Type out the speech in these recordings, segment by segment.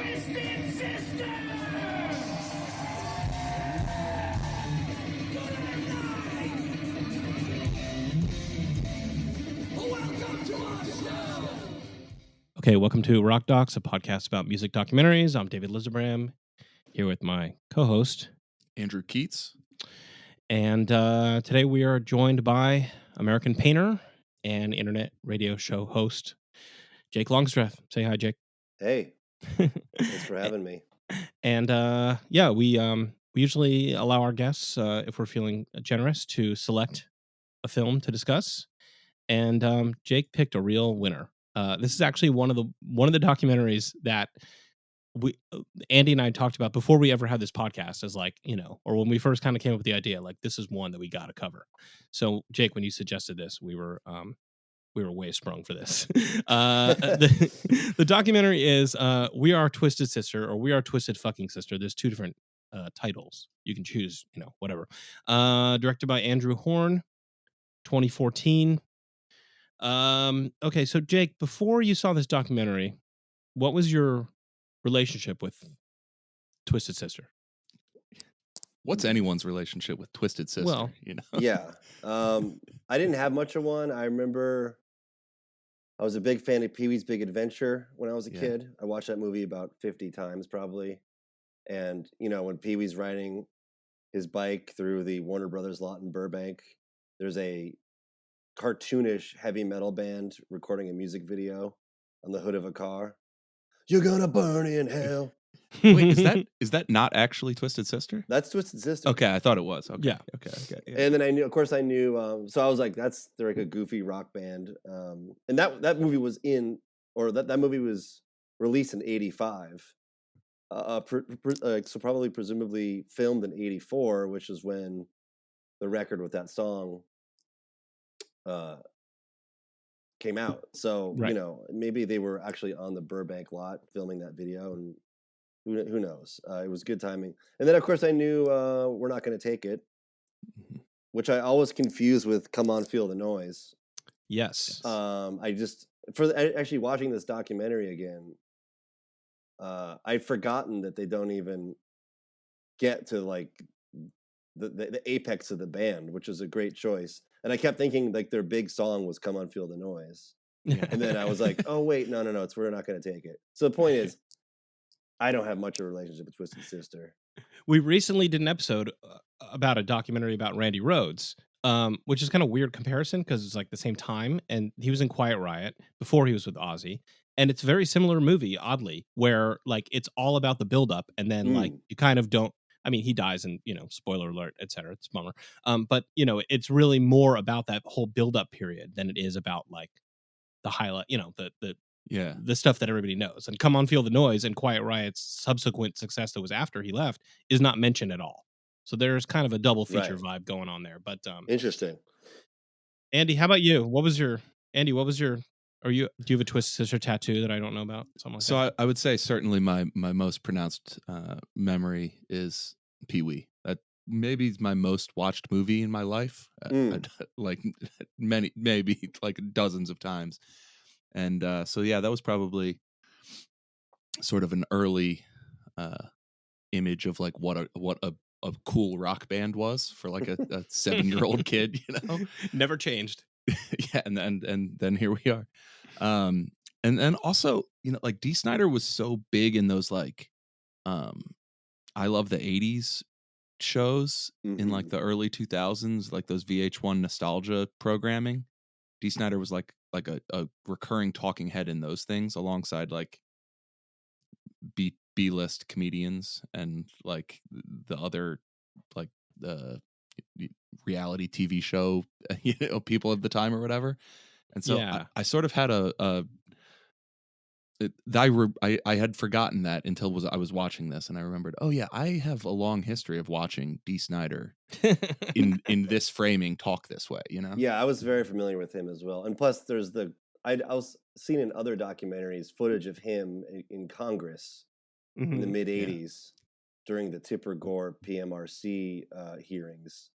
Twisted Sister! Welcome to our show! Okay, welcome to Rock Docs, a podcast about music documentaries. I'm David Lizerbram, here with my co-host, Andrew Keatts. And today we are joined by American painter and internet radio show host, Jake Longstreth. Say hi, Jake. Hey, thanks for having me. And we usually allow our guests, if we're feeling generous, to select a film to discuss. And Jake picked a real winner. This is actually one of the documentaries that Andy and I talked about before we ever had this podcast, as like, or when we first kind of came up with the idea, like this is one that we got to cover. So Jake, when you suggested this, we were way sprung for this. The documentary is We Are Twisted Sister, or We Are Twisted Fucking Sister. There's two different titles. You can choose, whatever. Directed by Andrew Horn, 2014. Okay, so Jake, before you saw this documentary, what was your relationship with Twisted Sister? What's anyone's relationship with Twisted Sister? Well, Yeah. I didn't have much of one. I remember I was a big fan of Pee-wee's Big Adventure when I was a kid. I watched that movie about 50 times probably. And, when Pee-wee's riding his bike through the Warner Brothers lot in Burbank, there's a cartoonish heavy metal band recording a music video on the hood of a car. You're gonna burn in hell. Wait, is that not actually Twisted Sister? That's Twisted Sister. Okay, I thought it was. Okay, yeah. Okay. Yeah. And then I knew. So I was like, they're like a goofy rock band. And that movie was that movie was released in '85. So probably presumably filmed in '84, which is when the record with that song came out. So right. maybe they were actually on the Burbank lot filming that video, and who knows? It was good timing. And then of course I knew We're Not Gonna Take It, which I always confuse with Come On Feel the Noise. Yes. Actually watching this documentary again, I'd forgotten that they don't even get to like the apex of the band, which is a great choice. And I kept thinking like their big song was Come On Feel the Noise. And then I was like, oh wait, no, it's We're Not Gonna Take It. So the point is, I don't have much of a relationship with Twisted Sister. We recently did an episode about a documentary about Randy Rhoads, which is kind of weird comparison because it's like the same time, and he was in Quiet Riot before he was with Ozzy, and it's a very similar movie, oddly, where like it's all about the buildup, and then like you kind of don't. I mean, he dies, and spoiler alert, etc. It's a bummer. But it's really more about that whole buildup period than it is about like the highlight. The stuff that everybody knows. And Come On Feel the Noise and Quiet Riot's subsequent success that was after he left is not mentioned at all. So there's kind of a double feature vibe going on there. But interesting. Andy, how about you? Do you have a Twisted Sister tattoo that I don't know about? I would say certainly my most pronounced memory is Pee-wee. That maybe is my most watched movie in my life. Like maybe like dozens of times. And that was probably sort of an early image of like what a cool rock band was for like a 7-year-old kid, Never changed. Yeah, and then here we are. And then also, like Dee Snider was so big in those like I Love the 80s shows in like the early 2000s, like those VH1 nostalgia programming. Dee Snider was like a recurring talking head in those things alongside like B-list comedians and like the other like the reality TV show people of the time or whatever. And so I sort of had I had forgotten that until I was watching this, and I remembered, oh yeah, I have a long history of watching Dee Snider in this framing talk this way, Yeah, I was very familiar with him as well. And plus there's I was seeing in other documentaries footage of him in Congress in the mid 80s during the Tipper Gore PMRC hearings,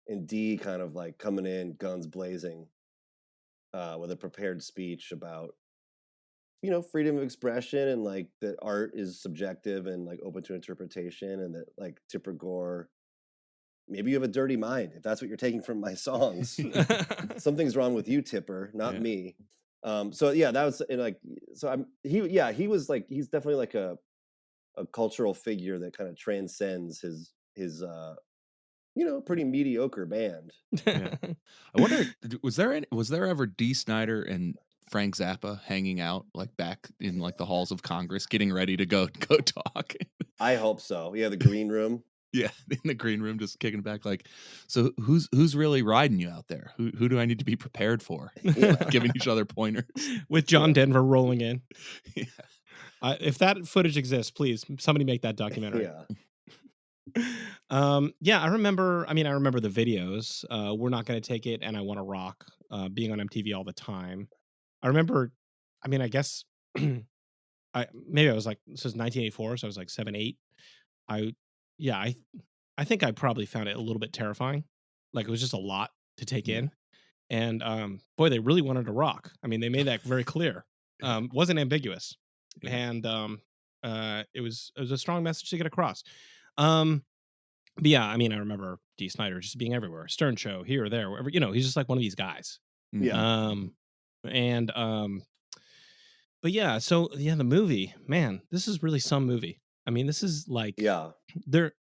and Dee kind of like coming in guns blazing with a prepared speech about freedom of expression and like that art is subjective and like open to interpretation, and that like Tipper Gore, maybe you have a dirty mind if that's what you're taking from my songs. Something's wrong with you, Tipper, not Yeah. me. So yeah, that was and like so he was like he's definitely like a cultural figure that kind of transcends his pretty mediocre band. Yeah. I wonder, was there ever Dee Snider and Frank Zappa hanging out like back in like the halls of Congress, getting ready to go talk? I hope so. Yeah, the green room. Yeah, in the green room, just kicking back, like, so who's really riding you out there? Who do I need to be prepared for? Yeah. Giving each other pointers with John Denver rolling in. Yeah. If that footage exists, please somebody make that documentary. Yeah. Yeah, I remember the videos. We're Not Gonna Take It and I Wanna Rock, being on MTV all the time. I remember, I guess I was like, this was 1984, so I was like 7, 8. I yeah, I think I probably found it a little bit terrifying. Like it was just a lot to take Yeah. in. And boy, they really wanted to rock. They made that very clear. Wasn't ambiguous. Yeah. And it was a strong message to get across. But yeah, I rember Dee Snider just being everywhere. Stern Show, here or there, wherever, he's just like one of these guys. Yeah. And but yeah, so yeah, the movie, man, this is really some movie. This is like Yeah.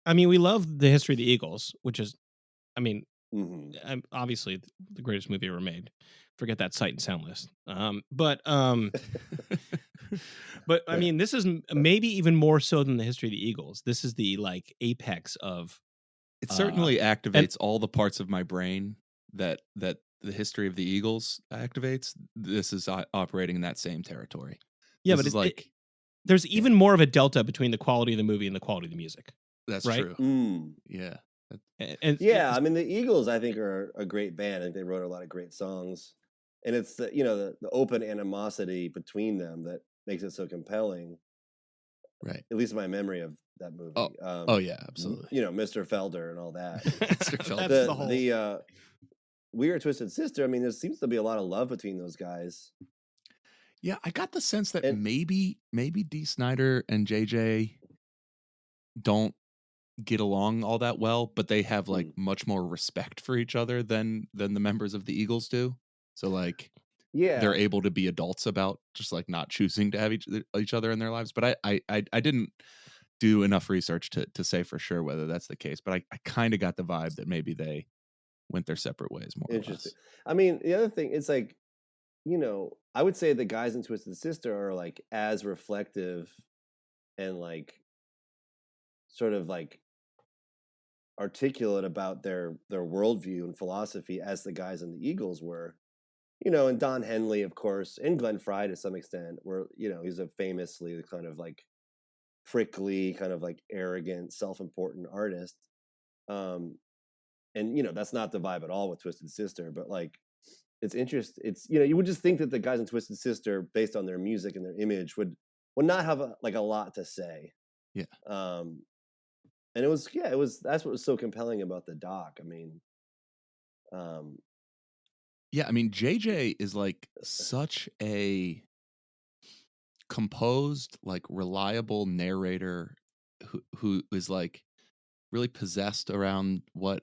we love the history of the Eagles, which is Mhm. obviously the greatest movie ever made. Forget that Sight and Sound list. But this is maybe even more so than the history of the Eagles. This is the like apex of. It certainly activates all the parts of my brain that the history of the Eagles activates. This is operating in that same territory. Yeah, this but is like there's even more of a delta between the quality of the movie and the quality of the music. That's right? true. Mm. Yeah. And Yeah, the Eagles, I think, are a great band. I think they wrote a lot of great songs, and it's the open animosity between them that makes it so compelling. Right. At least in my memory of that movie. Oh yeah, absolutely. Mr. Felder and all that. Mr. Felder. That's the whole. The Weird Twisted Sister. There seems to be a lot of love between those guys. Yeah, I got the sense that maybe Dee Snider and JJ don't get along all that well, but they have like much more respect for each other than the members of the Eagles do. So like, yeah, they're able to be adults about just like not choosing to have each other in their lives. But I didn't do enough research to say for sure whether that's the case. But I kind of got the vibe that maybe they went their separate ways more Interesting. or less. The other thing, it's like, I would say the guys in Twisted Sister are like as reflective and like sort of like articulate about their worldview and philosophy as the guys in the Eagles were. And Don Henley, of course, and Glenn Frey to some extent, were, he's a famously kind of like prickly, kind of like arrogant, self-important artist. And that's not the vibe at all with Twisted Sister, but like it's interesting. It's you would just think that the guys in Twisted Sister, based on their music and their image, would not have a lot to say. Yeah. And it was that's what was so compelling about the doc. Yeah, JJ is like such a composed, like reliable narrator who is like really possessed around what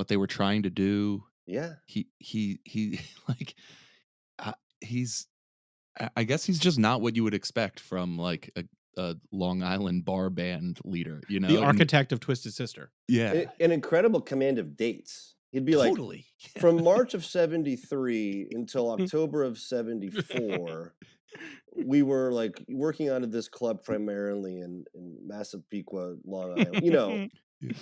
they were trying to do. Yeah. He like he's I guess he's just not what you would expect from like a Long Island bar band leader, The architect of Twisted Sister. Yeah. An incredible command of dates. He'd be totally. Like, from March of 73 until October of 74, we were like working out of this club primarily in Massapequa, Long Island.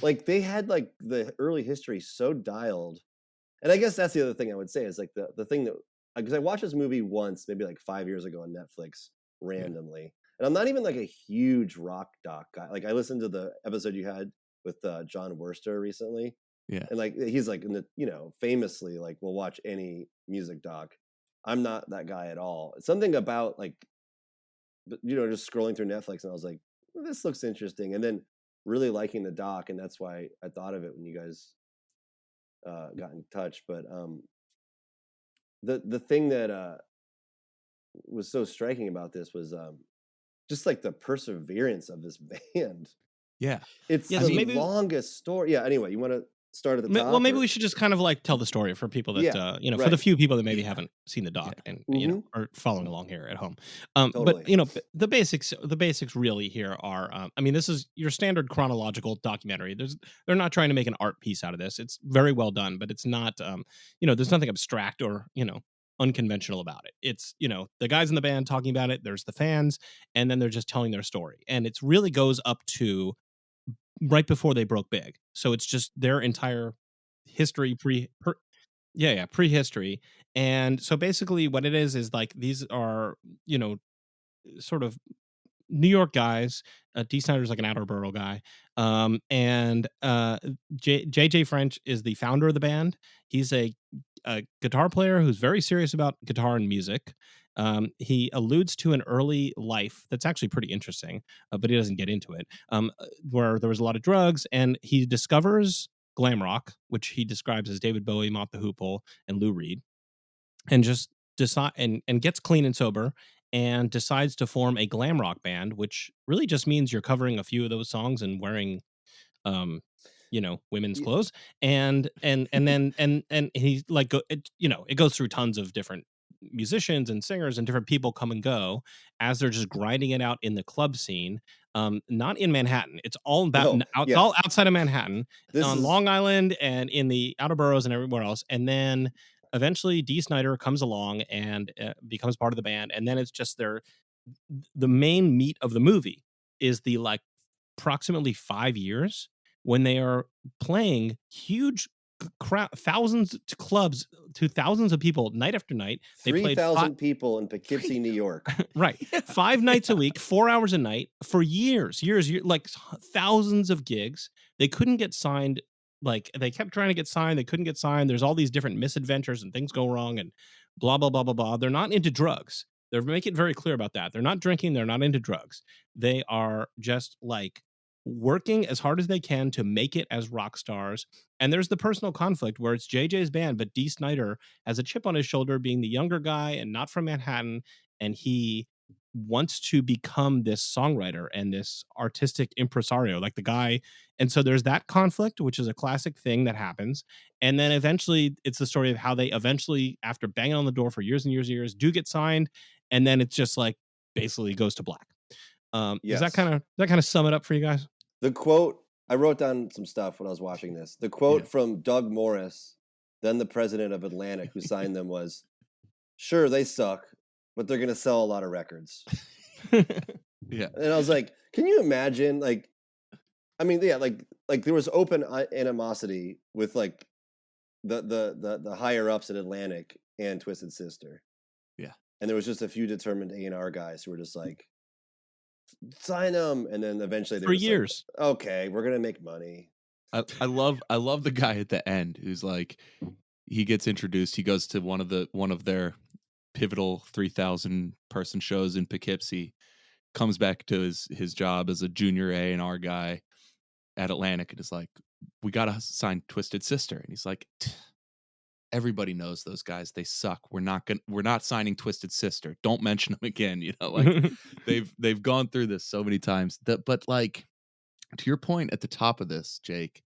Like they had like the early history so dialed. And I guess that's the other thing I would say is like the thing that, because I watched this movie once, maybe like 5 years ago on Netflix randomly. Yeah. And I'm not even like a huge rock doc guy. Like I listened to the episode you had with John Wurster recently. Yeah. And like he's like famously like will watch any music doc. I'm not that guy at all. Something about like just scrolling through Netflix and I was like, this looks interesting, and then really liking the doc, and that's why I thought of it when you guys got in touch. But the thing that was so striking about this was just like the perseverance of this band. Yeah. It's Yeah, the so mean, maybe longest story. Yeah. Anyway, you want to start at the well, top maybe or? we should just kind of like tell the story for people that Yeah. for the Right. few people that maybe yeah. haven't seen the Yeah. doc and Mm-hmm. are following along here at home. But Totally. the basics really here are I mean, this is your standard chronological documentary. They're not trying to make an art piece out of this. It's very well done, but it's not there's nothing abstract or unconventional about it. It's the guys in the band talking about it, there's the fans, and then they're just telling their story, and it's really goes up to right before they broke big. So it's just their entire history prehistory. And so basically what it is like these are, sort of New York guys. D. Snyder's like an outer borough guy. And JJ French is the founder of the band. He's a guitar player who's very serious about guitar and music. He alludes to an early life that's actually pretty interesting, but he doesn't get into it, where there was a lot of drugs, and he discovers glam rock, which he describes as David Bowie, Mott the Hoople, and Lou Reed, and just decide and gets clean and sober and decides to form a glam rock band, which really just means you're covering a few of those songs and wearing women's Yeah. clothes. And he like it goes through tons of different musicians and singers, and different people come and go as they're just grinding it out in the club scene. Not in Manhattan. It's all about No. it's Yeah. all outside of Manhattan, This on is Long Island and in the outer boroughs and everywhere else. And then eventually D. Snyder comes along and becomes part of the band, and then it's just the main meat of the movie is the like approximately 5 years when they are playing huge crowd, thousands to clubs, to thousands of people night after night. They played 3,000 people in Poughkeepsie, New York. right, Yeah. 5 nights a week, 4 hours a night for years, like thousands of gigs. They couldn't get signed. Like they kept trying to get signed, they couldn't get signed. There's all these different misadventures and things go wrong and blah blah blah blah blah. They're not into drugs. They're making it very clear about that. They're not drinking. They're not into drugs. They are just like working as hard as they can to make it as rock stars. And there's the personal conflict where it's JJ's band, but D. Snyder has a chip on his shoulder, being the younger guy and not from Manhattan, and he wants to become this songwriter and this artistic impresario like the guy. And so there's that conflict, which is a classic thing that happens. And then eventually it's the story of how they eventually, after banging on the door for years and years and years, do get signed. And then it's just like basically goes to black. Does that Yes. kind of sum it up for you guys? The quote, I wrote down some stuff when I was watching this. The quote Yeah. from Doug Morris, then the president of Atlantic, who signed them, was, "Sure, they suck, but they're going to sell a lot of records." Yeah. And I was like, can you imagine? Like, I mean, yeah, like there was open animosity with like the higher ups at Atlantic and Twisted Sister. Yeah. And there was just a few determined A&R guys who were just like, sign them, and then eventually they For were just years. like, okay, we're gonna make money. I love the guy at the end who's like, he gets introduced. He goes to one of their pivotal 3,000 person shows in Poughkeepsie. Comes back to his job as a junior A&R guy at Atlantic and is like, we gotta sign Twisted Sister. And he's like, everybody knows those guys. They suck. We're not signing Twisted Sister. Don't mention them again. Like they've gone through this so many times. But like, to your point at the top of this, Jake,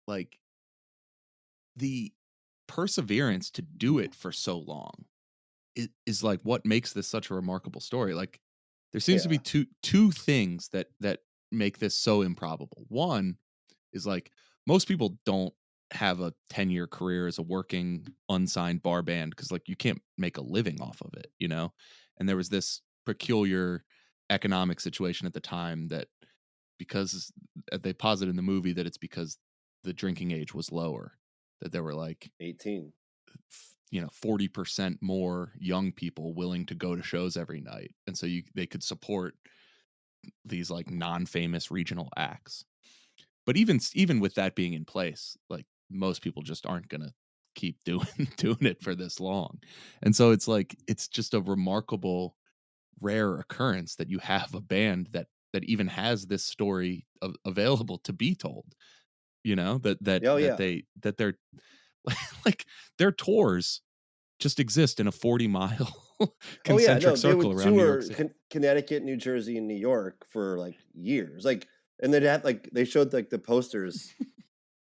like the perseverance to do it for so long is like what makes this such a remarkable story. Like there seems to be two things that make this so improbable. One is like most people don't have a 10-year career as a working unsigned bar band because like you can't make a living off of it, And there was this peculiar economic situation at the time that because they posit in the movie that it's because the drinking age was lower, that there were like 18. 40% more young people willing to go to shows every night, and so they could support these like non-famous regional acts. But even with that being in place, like most people just aren't gonna keep doing it for this long. And so it's like it's just a remarkable rare occurrence that you have a band that even has this story available to be told. Oh yeah. They're like their tours just exist in a 40-mile concentric they circle would around New York tour City. Connecticut, New Jersey, and New York for like years. Like, and they'd have like they showed like the posters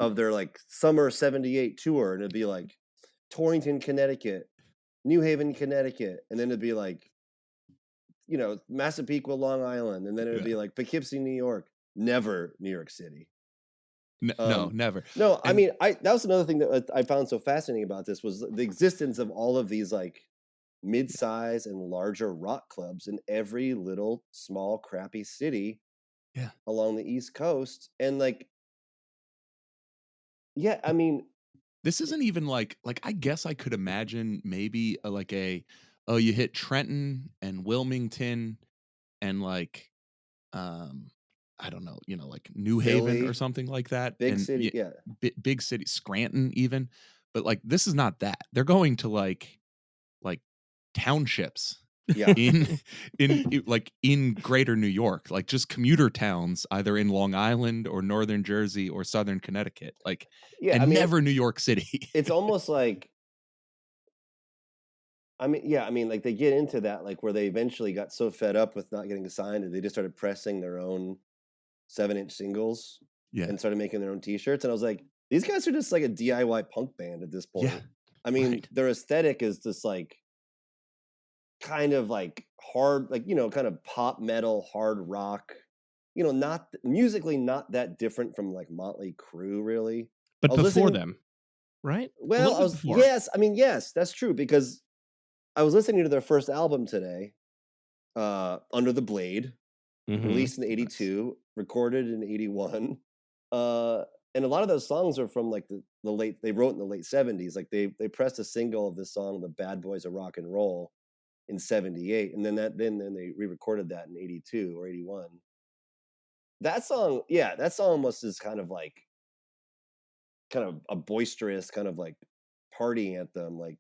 of their like summer '78 tour, and it'd be like Torrington, Connecticut, New Haven, Connecticut, and then it'd be like Massapequa, Long Island, and then it'd be like Poughkeepsie, New York. Never New York City. No, never. No, I And mean, that was another thing that I found so fascinating about this was the existence of all of these like mid-size and larger rock clubs in every little small crappy city yeah, along the East Coast, and like, yeah, I mean, this isn't even like I guess I could imagine maybe oh, you hit Trenton and Wilmington and like I don't know, like New Haven or Philly, something like that, big and city, yeah, big city, Scranton even, but like this is not that. They're going to like townships yeah, in in greater New York, like just commuter towns either in Long Island or northern Jersey or southern Connecticut, like, yeah. I and mean, never New York City. it's almost like, I mean, yeah, I mean, like they get into that like where they eventually got so fed up with not getting signed that they just started pressing their own 7-inch singles Yeah, and started making their own T-shirts, and I was like, these guys are just like a DIY punk band at this point. yeah, I mean, right. their aesthetic is just like kind of like hard, like kind of pop metal, hard rock. Not musically not that different from like Motley Crue, really. I But was before listening. them, right? A Well, little I bit was before. yes, I mean yes, that's true because I was listening to their first album today, Under the Blade, Mhm. released in Nice. '82, recorded in '81. Uh, and a lot of those songs are from like the late they wrote in the late '70s. Like they pressed a single of this song, "The Bad Boys of Rock and Roll," in '78, and then they re-recorded that in '82 or '81. That song, yeah, that song almost is kind of a boisterous kind of like party anthem, like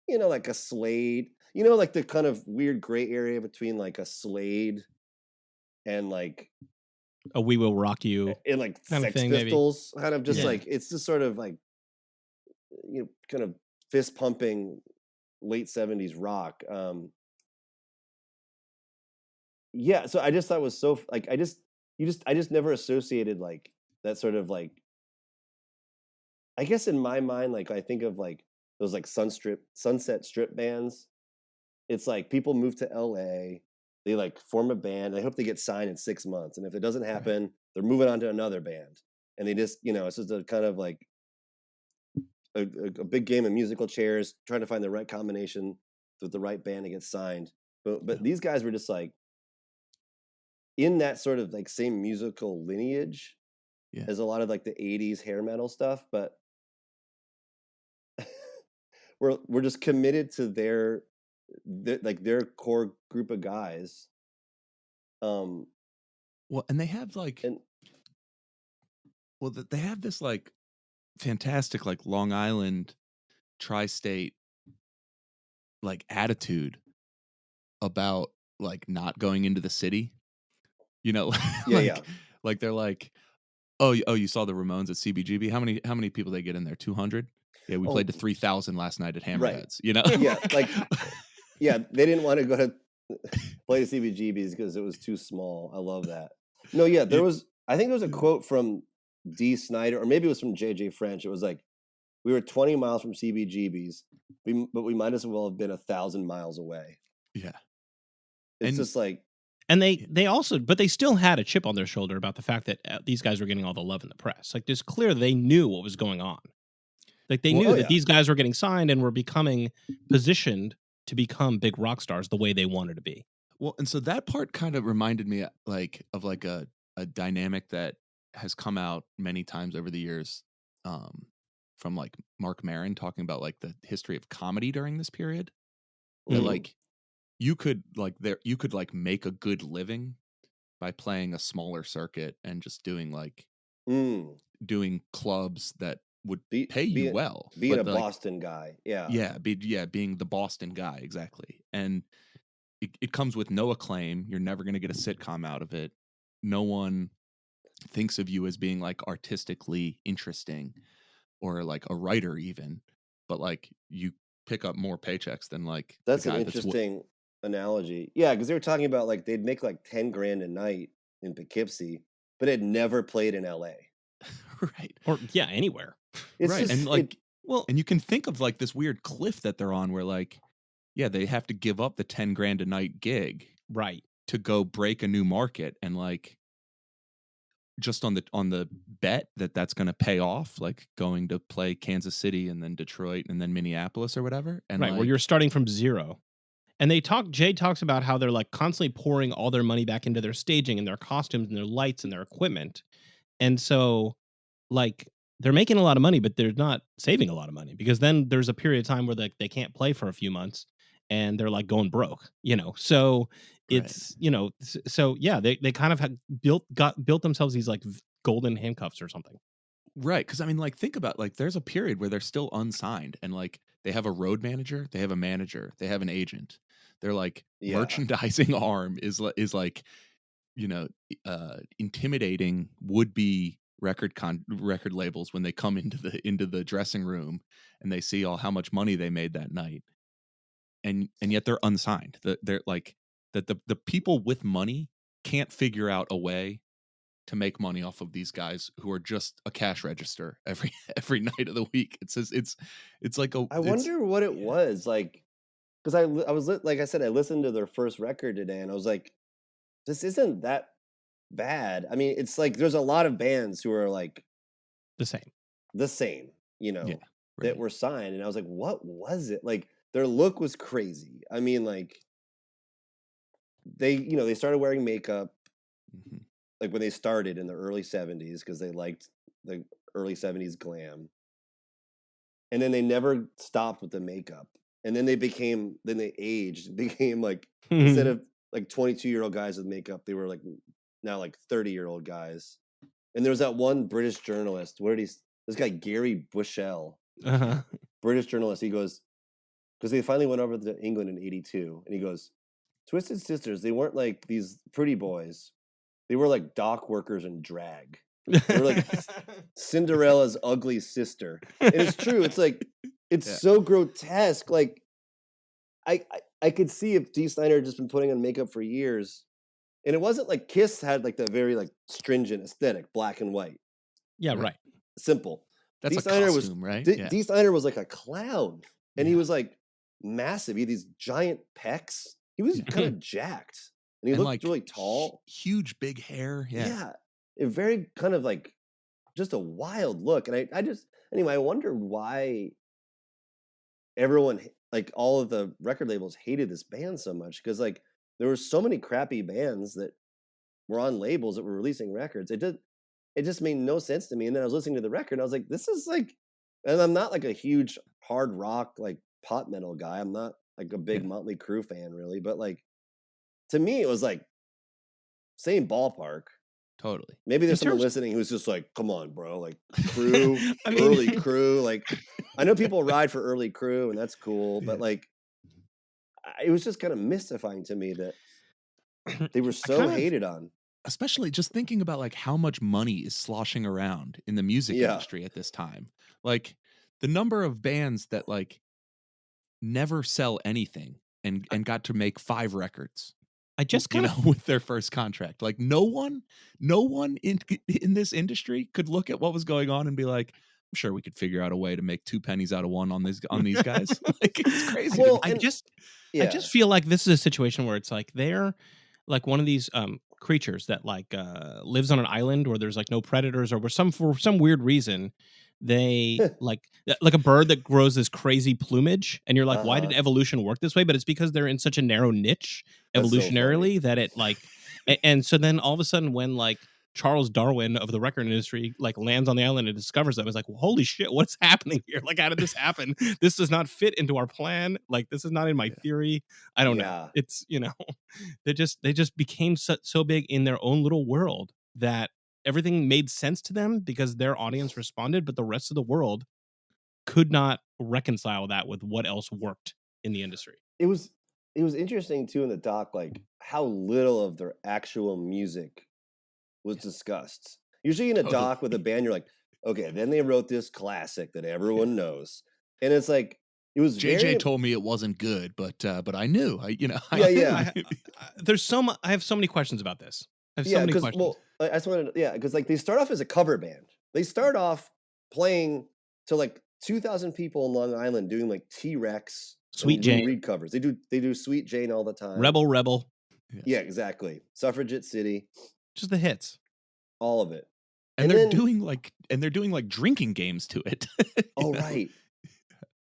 like a Slade, like the kind of weird gray area between like a Slade and like A "We Will Rock You" and like kind of Sex thing, maybe. Pistols, kind of just Yeah. like it's just sort of like kind of fist pumping late '70s rock. Yeah, so I just thought it was so like I just never associated like that sort of like I guess in my mind like I think of like those like Sunset Strip bands. It's like people move to LA, they like form a band, they hope they get signed in 6 months, and if it doesn't Right. happen, they're moving on to another band. And they just, it's just a kind of like a big game of musical chairs, trying to find the right combination with the right band to get signed. But Yeah. these guys were just like in that sort of like same musical lineage Yeah. as a lot of like the '80s hair metal stuff, but we're just committed to their core group of guys. Um Well, and they have like and they have this like fantastic like Long Island tri-state like attitude about like not going into the city. You know, yeah, yeah. like they're like, oh, you saw the Ramones at CBGB? How many people they get in there? 200? Yeah, we played Oh, to 3,000 last night at right. Hammerheads, you know? Yeah, like yeah, they didn't want to go to play the CBGBs because it was too small. I love that. No, yeah, You- I think there was a quote from D. Snyder, or maybe it was from JJ French. It was like, we were 20 miles from CBGBs, but we might as well have been 1,000 miles away. yeah. It's And just like, And they also but they still had a chip on their shoulder about the fact that, these guys were getting all the love in the press. Like, it's clear they knew what was going on. Like, they well, knew oh that yeah, these guys were getting signed and were becoming positioned to become big rock stars the way they wanted to be. well, and so that part kind of reminded me like of like a dynamic that has come out many times over the years, from like Mark Maron talking about like the history of comedy during this period. That mm, like you could like make a good living by playing a smaller circuit and just mm. doing clubs that would Be pay you being well, being a but like Boston guy, yeah, being the Boston guy, exactly. And it comes with no acclaim. You're never going to get a sitcom out of it. No one thinks of you as being like artistically interesting or like a writer even, but like pick up more paychecks than like That's the an guy interesting analogy. Yeah, because they were talking about like they'd make like 10 grand a night in Poughkeepsie, but had never played in LA. right. Or yeah, anywhere. It's Right. And just like, Well, and you can think of like this weird cliff that they're on where like, yeah, they have to give up the 10 grand a night gig right. to go break a new market. And like, just on the bet that that's going to pay off, like going to play Kansas City and then Detroit and then Minneapolis or whatever. And Right, where you're like, starting from zero. And Jay talks about how they're like constantly pouring all their money back into their staging and their costumes and their lights and their equipment. And so like they're making a lot of money, but they're not saving a lot of money because then there's a period of time where they can't play for a few months and they're like going broke, So right. it's, so yeah, they kind of had built themselves these like golden handcuffs or something. Right. Cause I mean, like, think about like, there's a period where they're still unsigned and like they have a road manager, they have a manager, they have an agent. They're like yeah. merchandising arm is like, intimidating would be record labels when they come into the dressing room and they see all how much money they made that night. And yet they're unsigned. They're like that the people with money can't figure out a way to make money off of these guys who are just a cash register every night of the week. It's like I wonder what it yeah. was like, because I was like I said, I listened to their first record today, and I was like, this isn't that bad. I mean, it's like there's a lot of bands who are like The same. the same, Yeah. that Right. were signed, and I was like, what was it? Like their look was crazy. I mean, like they started wearing makeup Mhm. like when they started in the early 70s because they liked the early 70s glam. And then they never stopped with the makeup. And then they aged, became like instead of like 22-year-old guys with makeup, they were like now like 30-year-old guys. And there was that one British journalist. This guy Gary Bushell, Uh-huh. British journalist. He goes, because they finally went over to England in '82, and he goes, Twisted Sisters, they weren't like these pretty boys. They were like dock workers in drag. They were like Cinderella's ugly sister. And it's true. It's like it's Yeah. so grotesque. Like I could see if Dee Snider had just been putting on makeup for years. And it wasn't like Kiss had like the very like stringent aesthetic, black and white, Yeah, Right. right. simple. That's Dee a Snider was costume, right? Yeah. Dee Snider was like a clown, and he Yeah. was like massive. He had these giant pecs. He was kind of jacked, and he And looked like really tall. huge big hair. Yeah. Yeah, a very kind of like just a wild look. And I just anyway, I wonder why everyone like all of the record labels hated this band so much because like there were so many crappy bands that were on labels that were releasing records. It just made no sense to me. And then I was listening to the record and I was like, this is like, and I'm not like a huge hard rock like pop metal guy. I'm not like a big Yeah. Motley Crue fan really, but like to me it was like same ballpark. Totally. Maybe In there's someone terms listening who's just like, come on, bro, like Crew, I mean early Crew. Like, I know people ride for early Crew, and that's cool, but Yeah. like, it was just kind of mystifying to me that they were I so kind of hated on. Especially just thinking about like how much money is sloshing around in the music Yeah, industry at this time. Like the number of bands that like never sell anything and got to make 5 records, I just kind of with their first contract. Like no one in this industry could look at what was going on and be like, I'm sure we could figure out a way to make 2 pennies out of one on these guys. Like it's crazy to well, me. and I yeah, just feel like this is a situation where it's like they're like one of these creatures that like lives on an island where there's like no predators or where for some weird reason they like a bird that grows this crazy plumage and you're like, why did uh-huh, evolution work this way? But it's because they're in such a narrow niche that's so funny. evolutionarily that it like and so then all of a sudden when like Charles Darwin of the record industry like lands on the island and discovers them. It's like, well, holy shit, what's happening here? Like, how did this happen? This does not fit into our plan. Like, this is not in my Yeah. theory. I don't know. Yeah, It's they just became so big in their own little world that everything made sense to them because their audience responded, but the rest of the world could not reconcile that with what else worked in the industry. it was interesting too in the doc, like how little of their actual music was discussed. Usually in a Totally. doc with a band, you're like, okay, then they wrote this classic that everyone knows. And it's like It was JJ very told me it wasn't good, but I knew. yeah. I have so many questions about this. I have so Yeah, many because questions. I just wanted to, yeah, because like they start off as a cover band. They start off playing to like 2,000 people in Long Island doing like T-Rex Sweet and Lou Jane, Reed covers. They do Sweet Jane all the time. Rebel, Yeah, exactly. Suffragette City, just the hits. all of it. And And they're then doing like drinking games to it. you oh know? right.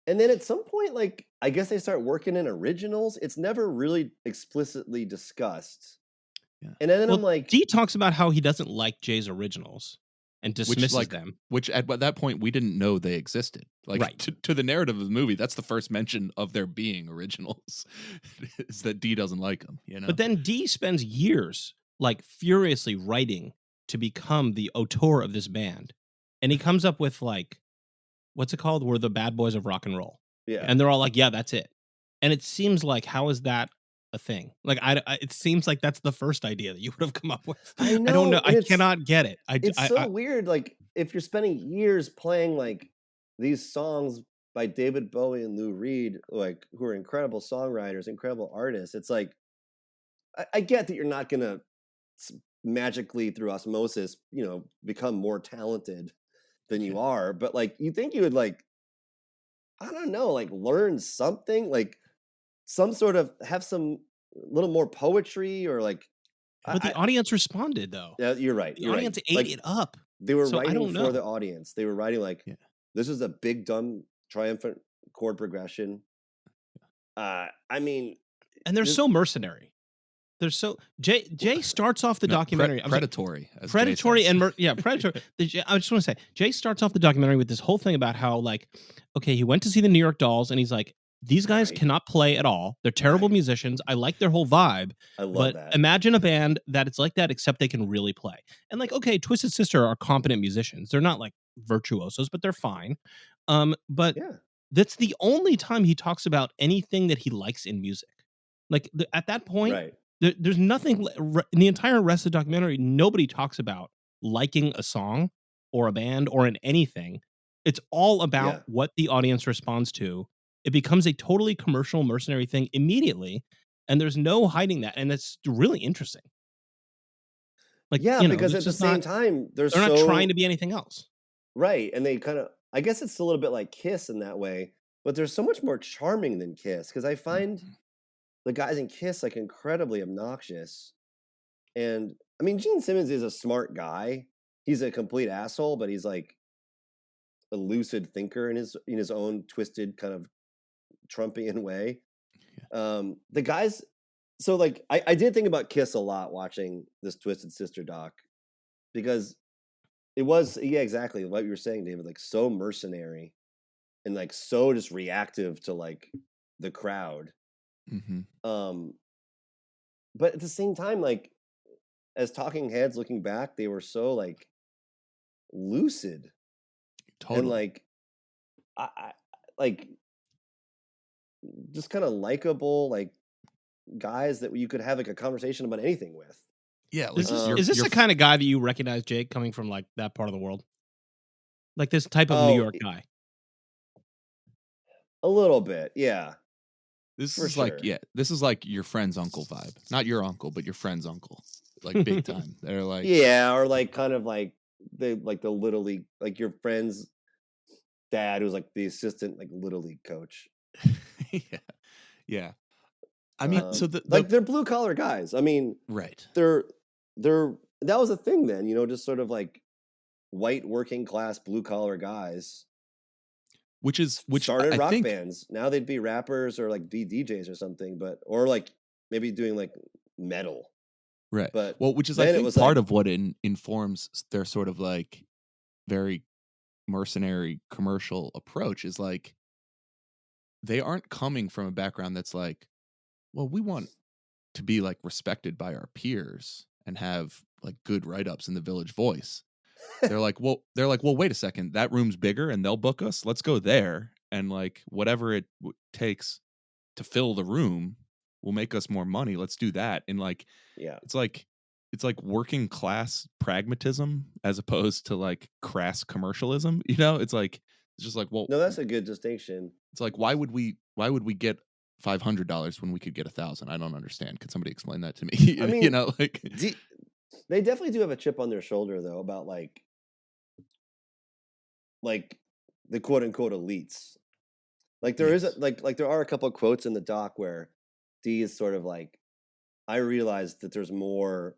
And then at some point, like I guess they start working in originals. It's never really explicitly discussed. Yeah. And then I'm Well, like, Dee talks about how he doesn't like Jay's originals and dismisses them. Which at that point we didn't know they existed. Like Right. to the narrative of the movie, that's the first mention of there being originals. Is that Dee doesn't like them, you know? But then Dee spends years like furiously writing to become the auteur of this band. And he comes up with like, what's it called? We're the bad boys of rock and roll. yeah. And they're all like, yeah, that's it. And it seems like, how is that a thing? Like, it seems like that's the first idea that you would have come up with. I know. I don't know. and I cannot get it. It's so weird. Like if you're spending years playing like these songs by David Bowie and Lou Reed, like who are incredible songwriters, incredible artists, it's like I get that you're not gonna magically through osmosis, become more talented than you are, but like you think you would like, I don't know, like learn something, like some sort of have some little more poetry or like. But the audience responded, though. Yeah, you're right. The You're audience right. ate Like, it up. they were So I writing don't know. for the audience. They were writing like, this is a big, dumb, triumphant chord progression. I mean, And they're so mercenary. They're so Jay starts off the documentary. Predatory. Predatory and predatory. I just want to say, Jay starts off the documentary with this whole thing about how like, okay, he went to see the New York Dolls, and he's like, these guys cannot play at all. They're terrible musicians. I like their whole vibe. I love that. Imagine a band that it's like that, except they can really play. And like, okay, Twisted Sister are competent musicians. They're not like virtuosos, but they're fine. But that's the only time he talks about anything that he likes in music. Like at that point, there's nothing in the entire rest of the documentary. Nobody talks about liking a song or a band or in anything. It's all about what the audience responds to. It becomes a totally commercial mercenary thing immediately, and there's no hiding that, and it's really interesting. Like, because at the same time, they're not trying to be anything else, right? And they kind of, I guess it's a little bit like Kiss in that way, but they're so much more charming than Kiss because I find the guys in Kiss like incredibly obnoxious, and I mean Gene Simmons is a smart guy. He's a complete asshole, but he's like a lucid thinker in his own twisted kind of Trumpian way. The guys, so like I did think about Kiss a lot watching this Twisted Sister doc because it was exactly what you were saying, David, like so mercenary and like so just reactive to like the crowd. But at the same time, like as Talking Heads looking back, they were so like lucid and like I like just kind of likable, like guys that you could have like a conversation about anything with. Yeah, is this the kind of guy that you recognize, Jake, coming from like that part of the world, like this type of New York guy? A little bit, yeah. This is like your friend's uncle vibe, not your uncle, but your friend's uncle, like big time. They're like or like kind of like the little league, like your friend's dad who's like the assistant like little league coach. Yeah. I mean, so like they're blue collar guys. I mean, they're that was a thing then, just sort of like white working class blue collar guys. Which started rock bands. Now they'd be rappers or like be DJs or something, or like maybe doing like metal. Right. But which is I think part of what informs their sort of like very mercenary commercial approach is like they aren't coming from a background that's like, well, we want to be like respected by our peers and have like good write-ups in the Village Voice. They're like, well, wait a second, that room's bigger and they'll book us. Let's go there. And like, whatever it takes to fill the room will make us more money. Let's do that. And like, it's like working class pragmatism as opposed to like crass commercialism. It's like It's just like, well, No, that's a good distinction. it's like, why would we get $500 when we could get 1,000? I don't understand. Could somebody explain that to me? I mean, You know, like they definitely do have a chip on their shoulder though about like the quote unquote elites. Like there is yes. like there are a couple of quotes in the doc where D is sort of like, I realized that there's more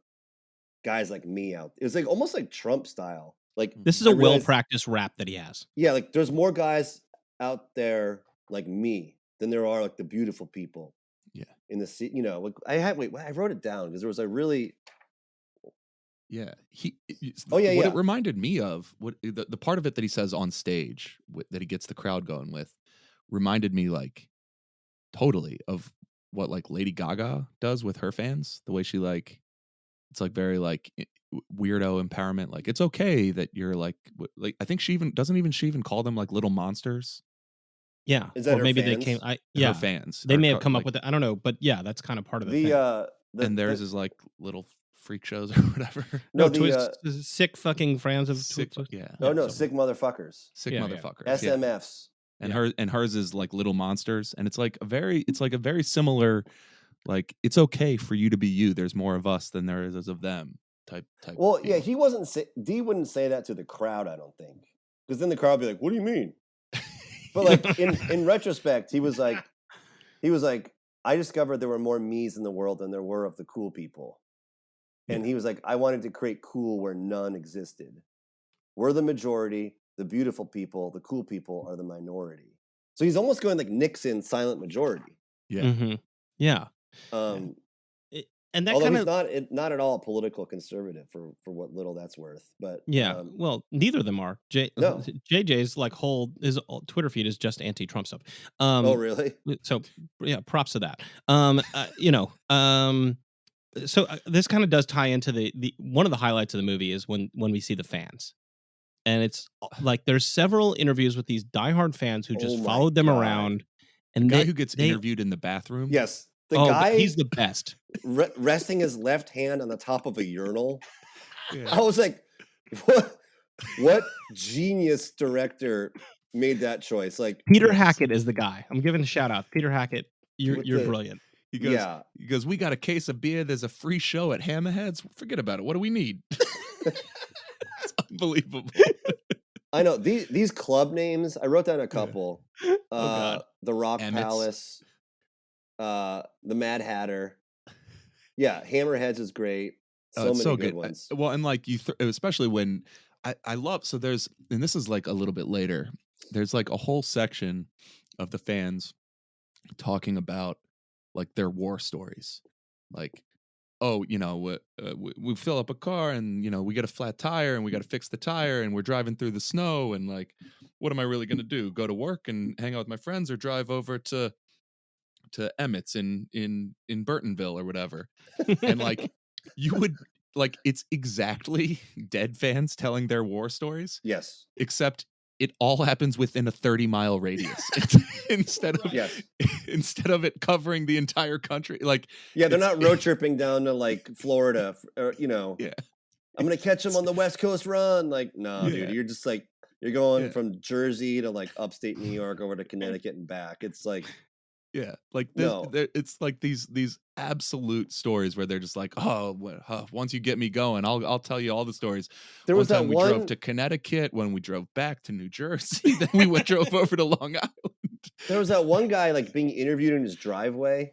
guys like me out. It's like almost like Trump style. Like This is I a realized, well-practiced rap that he has. yeah, like there's more guys out there like me than there are like the beautiful people. Yeah. In the sea, you know, like I wrote it down because there was a really Yeah, Oh yeah, what yeah. it reminded me of, what the part of it that he says on stage that he gets the crowd going with, reminded me like totally of what like Lady Gaga does with her fans. The way she like, it's like very like weirdo empowerment. Like it's okay that you're like I think she even call them like little monsters. Yeah, Is that or her maybe they came. fans? Her Yeah, fans, they may have come up like, with it. I don't know, but yeah, that's kind of part of the thing. and theirs is like little freak shows or whatever. No, sick fucking friends of Sick, yeah. Oh no, something. sick motherfuckers. Sick Yeah, motherfuckers. SMFs. And hers is like little monsters, and it's like a very similar, like it's okay for you to be you. There's more of us than there is of them type. Well, yeah, feel. he wasn't D wouldn't say that to the crowd, I don't think, because then the crowd would be like, "What do you mean?" But like in retrospect, he was like, I discovered there were more me's in the world than there were of the cool people, and he was like, I wanted to create cool where none existed. We're the majority. The beautiful people, the cool people, are the minority. So he's almost going like Nixon, silent majority. Yeah. Mm-hmm. Yeah. And that although kind he's of not at all a political conservative for what little that's worth. But yeah, well, neither of them are. No. JJ's like his Twitter feed is just anti-Trump stuff. Oh really? So yeah, props to that. You know, so this kind of does tie into the one of the highlights of the movie is when we see the fans. And it's like there's several interviews with these diehard fans who just followed them around. And the guy who gets interviewed in the bathroom. Yes, the guy. He's the best. Resting his left hand on the top of a urinal. Yeah. I was like, what genius director made that choice? Like Peter Hackett is the guy. I'm giving a shout out. Peter Hackett, you're brilliant. He goes, we got a case of beer. There's a free show at Hammerheads. Forget about it. What do we need? It's unbelievable. I know these club names. I wrote down a couple. God. The Rock Emmett's. Palace, the Mad Hatter. Yeah, Hammerheads is great. So many good ones. Well, and like especially when I love. So there's, and this is like a little bit later. There's like a whole section of the fans talking about like their war stories, like, oh, you know, we fill up a car and, you know, we get a flat tire and we got to fix the tire and we're driving through the snow and like, what am I really going to do? Go to work and hang out with my friends or drive over to Emmett's in Burtonville or whatever. And like, you would like, it's exactly dead fans telling their war stories. Yes. Except it all happens within a 30-mile radius instead of it covering the entire country. Like, yeah, they're not road tripping down to like Florida, or, you know. Yeah, I'm gonna catch them on the West Coast run. Like, no, dude, you're just like you're going from Jersey to like upstate New York over to Connecticut and back. It's like, yeah, like it's like these absolute stories where they're just like, once you get me going, I'll tell you all the stories. There was we drove to Connecticut, when we drove back to New Jersey, then we drove over to Long Island. There was that one guy like being interviewed in his driveway.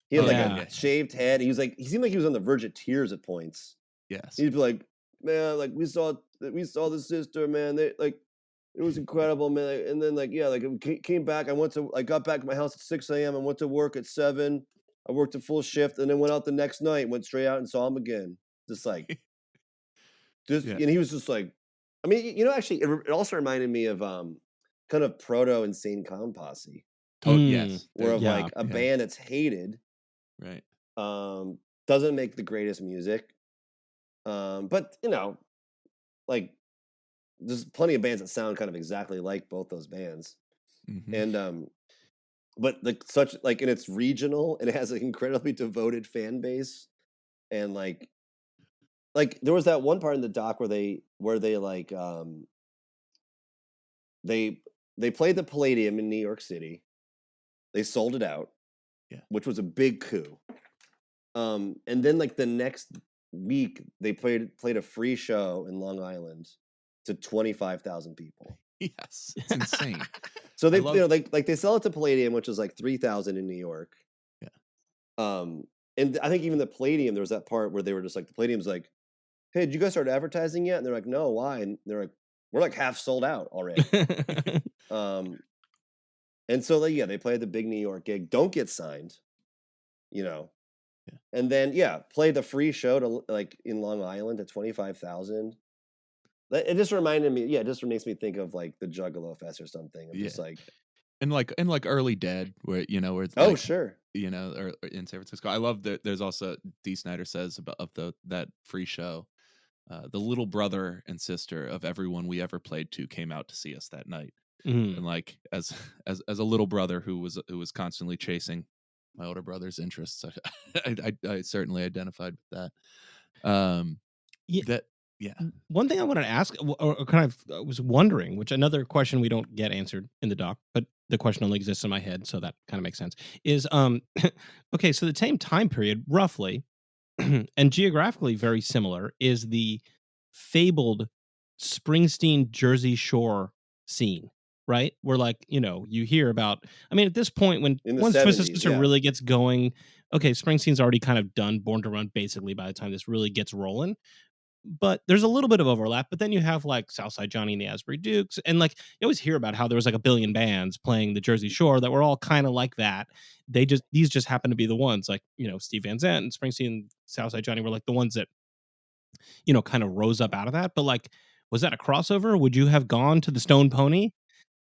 He had a shaved head. He seemed like he was on the verge of tears at points. Yes, he'd be like, man, like we saw the sister, man. They like. It was incredible, man. And then, like, yeah, like, I came back. I got back to my house at 6 a.m. I went to work at 7. I worked a full shift, and then went out the next night. Went straight out and saw him again. Just like, and he was just like, I mean, you know, actually, it also reminded me of kind of proto Insane Clown Posse. Yes, where of like a band that's hated, right? Doesn't make the greatest music, but you know, like. There's plenty of bands that sound kind of exactly like both those bands. Mm-hmm. And but and it's regional and it has an incredibly devoted fan base. And like there was that one part in the doc where they like they they played the Palladium in New York City. They sold it out, which was a big coup. And then like the next week, they played a free show in Long Island to 25,000 people. Yes, it's insane. So they, like they sell it to Palladium, which is like 3,000 in New York. Yeah. And I think even the Palladium, there was that part where they were just like, the Palladium's like, "Hey, did you guys start advertising yet?" And they're like, "No, why?" And they're like, "We're like half sold out already." And so they played the big New York gig, don't get signed, and then play the free show to like in Long Island at 25,000. It just reminded me, it just makes me think of like the Juggalo Fest or something. I'm just like, and like Early Dead, where where it's oh like, sure, or in San Francisco. I love that. There's also D. Snyder says about that free show, the little brother and sister of everyone we ever played to came out to see us that night. And like as a little brother who was constantly chasing my older brother's interests, I certainly identified with that. One thing I wanted to ask, or kind of was wondering, which another question we don't get answered in the doc, but the question only exists in my head, so that kind of makes sense. Is okay, so the same time period, roughly, and geographically very similar, is the fabled Springsteen Jersey Shore scene, right? Where like, you hear about, I mean, at this point, once Twisted Sister really gets going, okay, Springsteen's already kind of done Born to Run basically by the time this really gets rolling. But there's a little bit of overlap, but then you have like Southside Johnny and the Asbury Dukes, and like you always hear about how there was like a billion bands playing the Jersey Shore that were all kind of like that. These just happen to be the ones, like, Steve Van Zandt and Springsteen and Southside Johnny were like the ones that, kind of rose up out of that. But like, was that a crossover? Would you have gone to the Stone Pony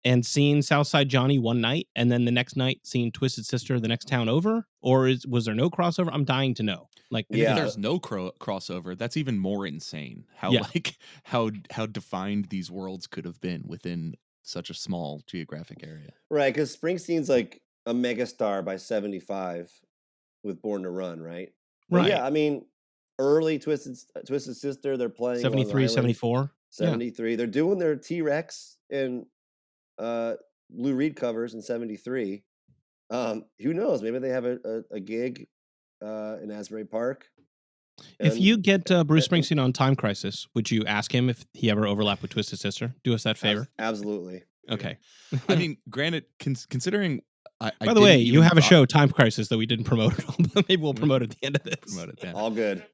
and seen Southside Johnny one night and then the next night seen Twisted Sister the next town over? Or was there no crossover? I'm dying to know. Like, and if there's no crossover, that's even more insane. How defined these worlds could have been within such a small geographic area. Right, because Springsteen's like a megastar by 75 with Born to Run, right? But right. Yeah, I mean, early Twisted Sister, they're playing 73, 74. 73. They're doing their T-Rex and Lou Reed covers in 73. Who knows? Maybe they have a gig in Asbury Park. If you get Bruce Springsteen on Time Crisis, would you ask him if he ever overlapped with Twisted Sister? Do us that favor. Absolutely. Okay. I mean, granted, considering. By the way, you have a show, Time Crisis, that we didn't promote at all, but maybe we'll promote it at the end of this. Promote it, yeah. All good.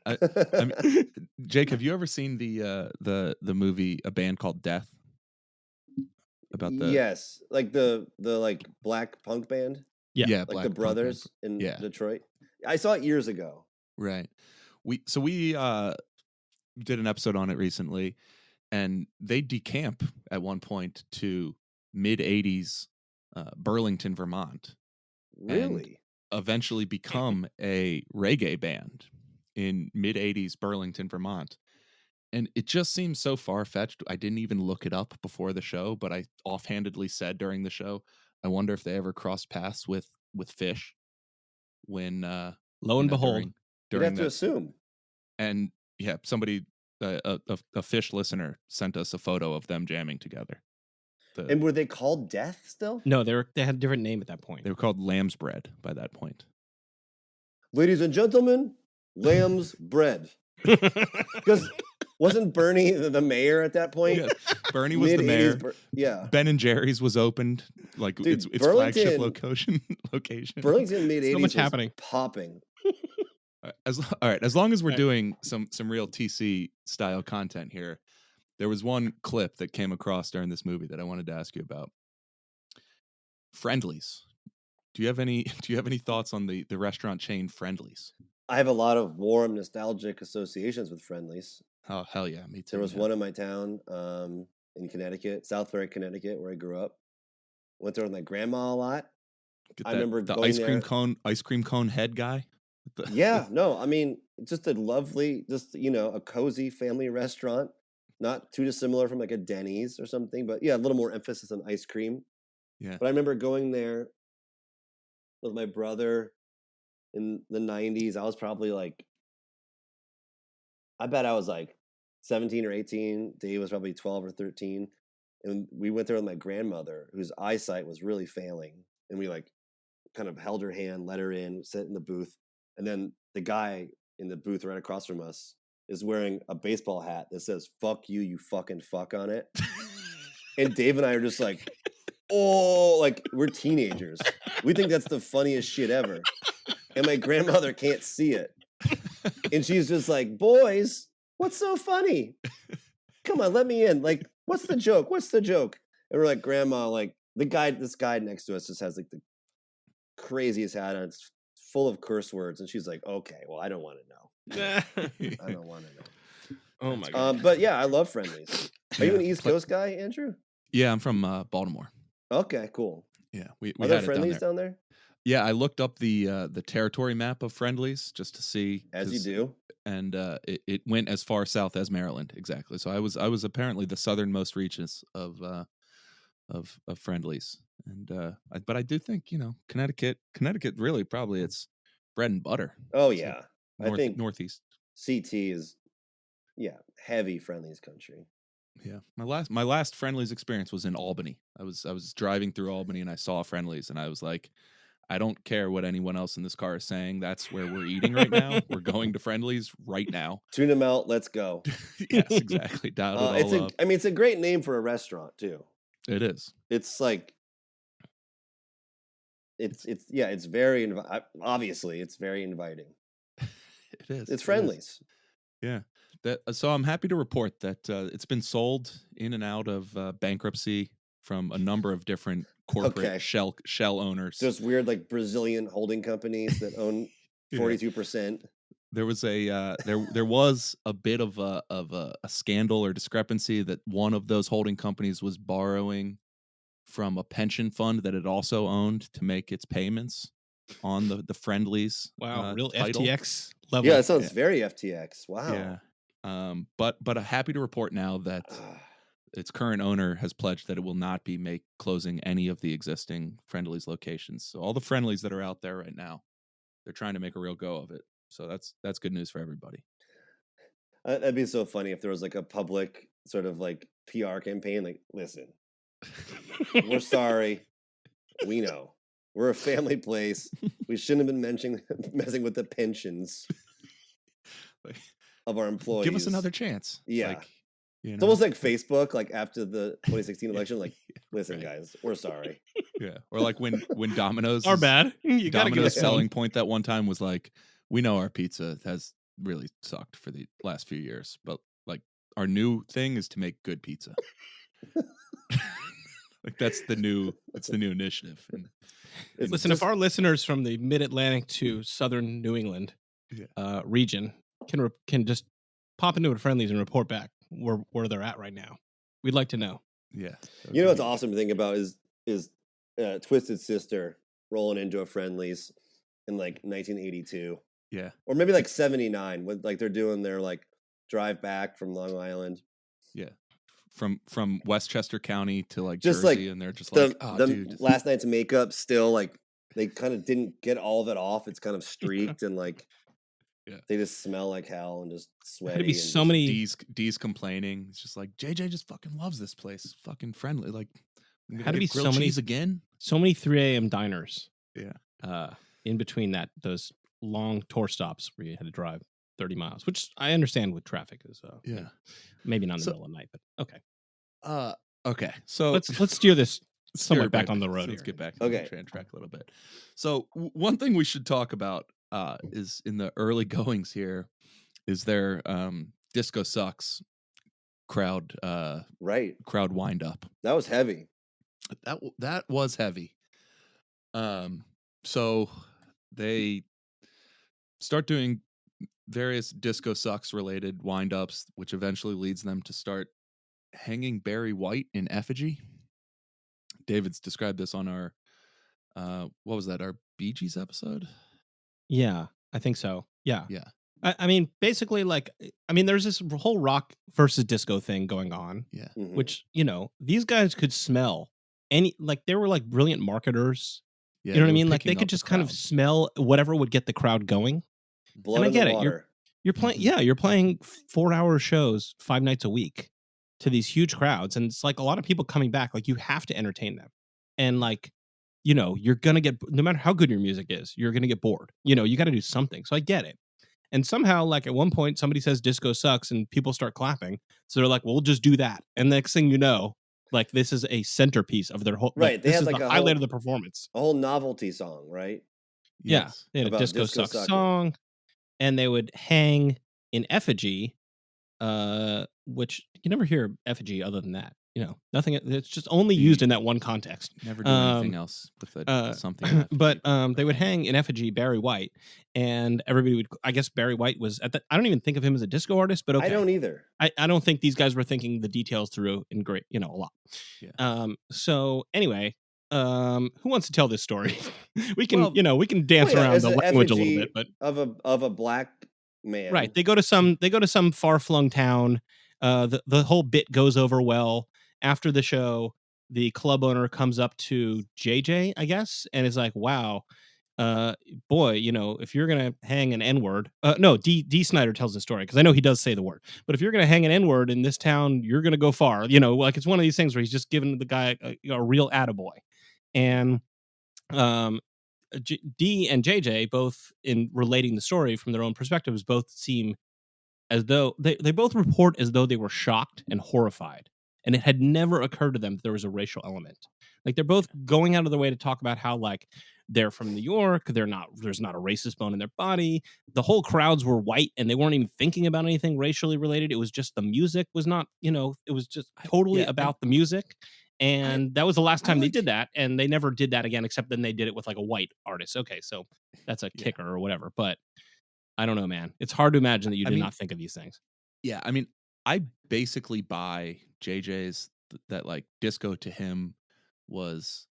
I mean, Jake, have you ever seen the movie A Band Called Death? About yes, like the like black punk band. Yeah, like the Brothers in Detroit. I saw it years ago. Right. We did an episode on it recently, and they decamp at one point to mid-'80s Burlington, Vermont. Really? And eventually become a reggae band in mid-'80s Burlington, Vermont. And it just seems so far-fetched. I didn't even look it up before the show, but I offhandedly said during the show, I wonder if they ever crossed paths with Fish when lo and behold, you'd have to assume. And yeah, somebody a Fish listener sent us a photo of them jamming together. And were they called Death still? No, they had a different name at that point. They were called Lamb's Bread by that point. Ladies and gentlemen, Lamb's Bread. Because wasn't Bernie the mayor at that point? Yes. Bernie was the mayor. Ben and Jerry's was opened. Like, its flagship location. Burlington mid-'80s so much happening. Popping. All right. As long as we're doing some real TC style content here, there was one clip that came across during this movie that I wanted to ask you about. Friendly's. Do you have any thoughts on the restaurant chain Friendly's? I have a lot of warm, nostalgic associations with Friendly's. Oh, hell yeah, me too. There was one in my town in Connecticut, Southbury, Connecticut, where I grew up. Went there with my grandma a lot. I remember the going ice cream cone head guy. Yeah, no, I mean, just a lovely, a cozy family restaurant. Not too dissimilar from like a Denny's or something, but yeah, a little more emphasis on ice cream. Yeah. But I remember going there with my brother in the 90s. I was probably like, I bet I was like 17 or 18. Dave was probably 12 or 13. And we went there with my grandmother, whose eyesight was really failing. And we like kind of held her hand, let her in, sit in the booth. And then the guy in the booth right across from us is wearing a baseball hat that says, "Fuck you, you fucking fuck" on it. And Dave and I are just like, oh, like we're teenagers. We think that's the funniest shit ever. And my grandmother can't see it. And she's just like, "Boys, what's so funny? Come on, let me in. Like, what's the joke? What's the joke?" And we're like, "Grandma, like this guy next to us just has like the craziest hat on. It's full of curse words." And she's like, "Okay, well, I don't want to know. I don't want to know." Oh my god. But yeah, I love Friendlies. Are you an East Coast guy, Andrew? Yeah, I'm from Baltimore. Okay, cool. Yeah, we Are there had it Friendlies down there? Yeah, I looked up the territory map of Friendlies just to see. As you do. And it went as far south as Maryland, exactly. So I was apparently the southernmost reaches of Friendlies, and but I do think Connecticut really probably it's bread and butter. Oh It's yeah, like I think northeast. CT is heavy Friendlies country. Yeah, my last Friendlies experience was in Albany. I was driving through Albany and I saw Friendlies and I was like, I don't care what anyone else in this car is saying. That's where we're eating right now. We're going to Friendlies right now. Tuna melt, let's go. Yes, exactly. Dialed it all up. I mean, it's a great name for a restaurant too. It is. It's like it's very obviously it's very inviting. It is. It's Friendlies. Yeah. So I'm happy to report that it's been sold in and out of bankruptcy from a number of different corporate shell owners. Those weird like Brazilian holding companies that own 42%. There was there was a bit of a scandal or discrepancy that one of those holding companies was borrowing from a pension fund that it also owned to make its payments on the Friendlies. Wow, real title. FTX level. Yeah, it sounds very FTX. Wow. Yeah. But happy to report now that its current owner has pledged that it will not be closing any of the existing Friendlies locations. So all the Friendlies that are out there right now, they're trying to make a real go of it. So that's good news for everybody. That'd be so funny if there was like a public sort of like PR campaign. Like, listen, we're sorry. We know we're a family place. We shouldn't have been messing with the pensions of our employees. Give us another chance. Yeah. It's almost like Facebook, like after the 2016 election, like, listen, guys, we're sorry. Yeah. Or like when Domino's our bad. You Domino's selling point that one time was like, we know our pizza has really sucked for the last few years, but like our new thing is to make good pizza. Like that's the new initiative. And listen, if our listeners from the Mid-Atlantic to Southern New England region can just pop into a Friendlies and report back where they're at right now, we'd like to know. Yeah. You know what's awesome to think about is Twisted Sister rolling into a Friendlies in like 1982. Yeah. Or maybe like 79 when like they're doing their like drive back from Long Island. Yeah. From Westchester County to like just Jersey, like and they're just like, dude. Last night's makeup still like they kind of didn't get all of it off. It's kind of streaked and like they just smell like hell and just sweaty. There'd be so many D's complaining. It's just like JJ just fucking loves this place. Fucking friendly. Like had to be so many again. So many 3 a.m. diners. Yeah. In between those long tour stops where you had to drive 30 miles, which I understand with traffic is maybe not in the middle of the night, but okay. Okay. So let's steer this somewhat back on the road. Let's get back on the track a little bit. So one thing we should talk about is in the early goings here is their Disco Sucks crowd wind up. That was heavy. That was heavy. So they start doing various Disco Sucks related wind-ups, which eventually leads them to start hanging Barry White in effigy. David's described this on our what was that, our Bee Gees episode? Yeah, I think so. Yeah. I mean, basically, there's this whole rock versus disco thing going on. Yeah. Mm-hmm. Which, these guys could smell they were like brilliant marketers. Yeah, you know what I mean? Like they could just kind of smell whatever would get the crowd going. Blood and I get it. You're playing, you're playing 4-hour shows 5 nights a week to these huge crowds, and it's like a lot of people coming back. Like you have to entertain them, and like you're gonna get, no matter how good your music is, you're gonna get bored. You got to do something. So I get it. And somehow, like at one point, somebody says disco sucks, and people start clapping. So they're like, "Well, we'll just do that." And the next thing you know, like this is a centerpiece of their whole. Like Right. They this had is like the highlight of the performance. a whole novelty song, right? Yeah, Yes. they had a About disco disco sucks sucking. song, and they would hang in effigy, which you never hear effigy other than that. Nothing. It's just only used in that one context. Never do anything else with something. In But effigy. they would hang in effigy Barry White, and everybody would. I guess Barry White was at that. I don't even think of him as a disco artist, but okay. I don't either. I don't think these guys were thinking the details through in great, a lot. Yeah. So anyway, who wants to tell this story? We can, we can dance around the language a little bit, but of a black man. Right. They go to some far-flung town. The whole bit goes over well. After the show, the club owner comes up to JJ, I guess, and is like, "Wow, boy, if you're gonna hang an N-word, no, D Snyder tells the story because I know he does say the word, but if you're gonna hang an N-word in this town, you're gonna go far. Like it's one of these things where he's just giving the guy a real attaboy, and D and JJ, both in relating the story from their own perspectives, both seem as though they both report as though they were shocked and horrified, and it had never occurred to them that there was a racial element. Like they're both going out of their way to talk about how like they're from New York, there's not a racist bone in their body. The whole crowds were white and they weren't even thinking about anything racially related. It was just the music was not, it was just totally about the music. And that was the last time they did that, and they never did that again, except then they did it with like a white artist. Okay, so that's a kicker or whatever. But I don't know, man. It's hard to imagine that you did not think of these things. Yeah, I mean, I basically buy JJ's that like disco to him was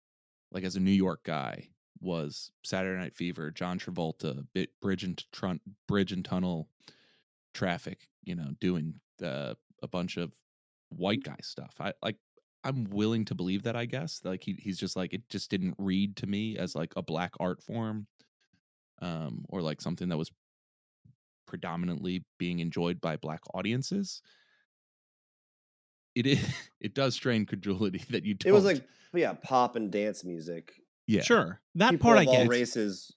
like, as a New York guy, was Saturday Night Fever, John Travolta, Bridge and Tunnel Traffic, doing a bunch of white guy stuff. I'm willing to believe that, I guess. Like he's just like, it just didn't read to me as like a black art form, or like something that was predominantly being enjoyed by black audiences. It does strain credulity that you don't. It was like, pop and dance music. Yeah, sure. That people part of I get. All races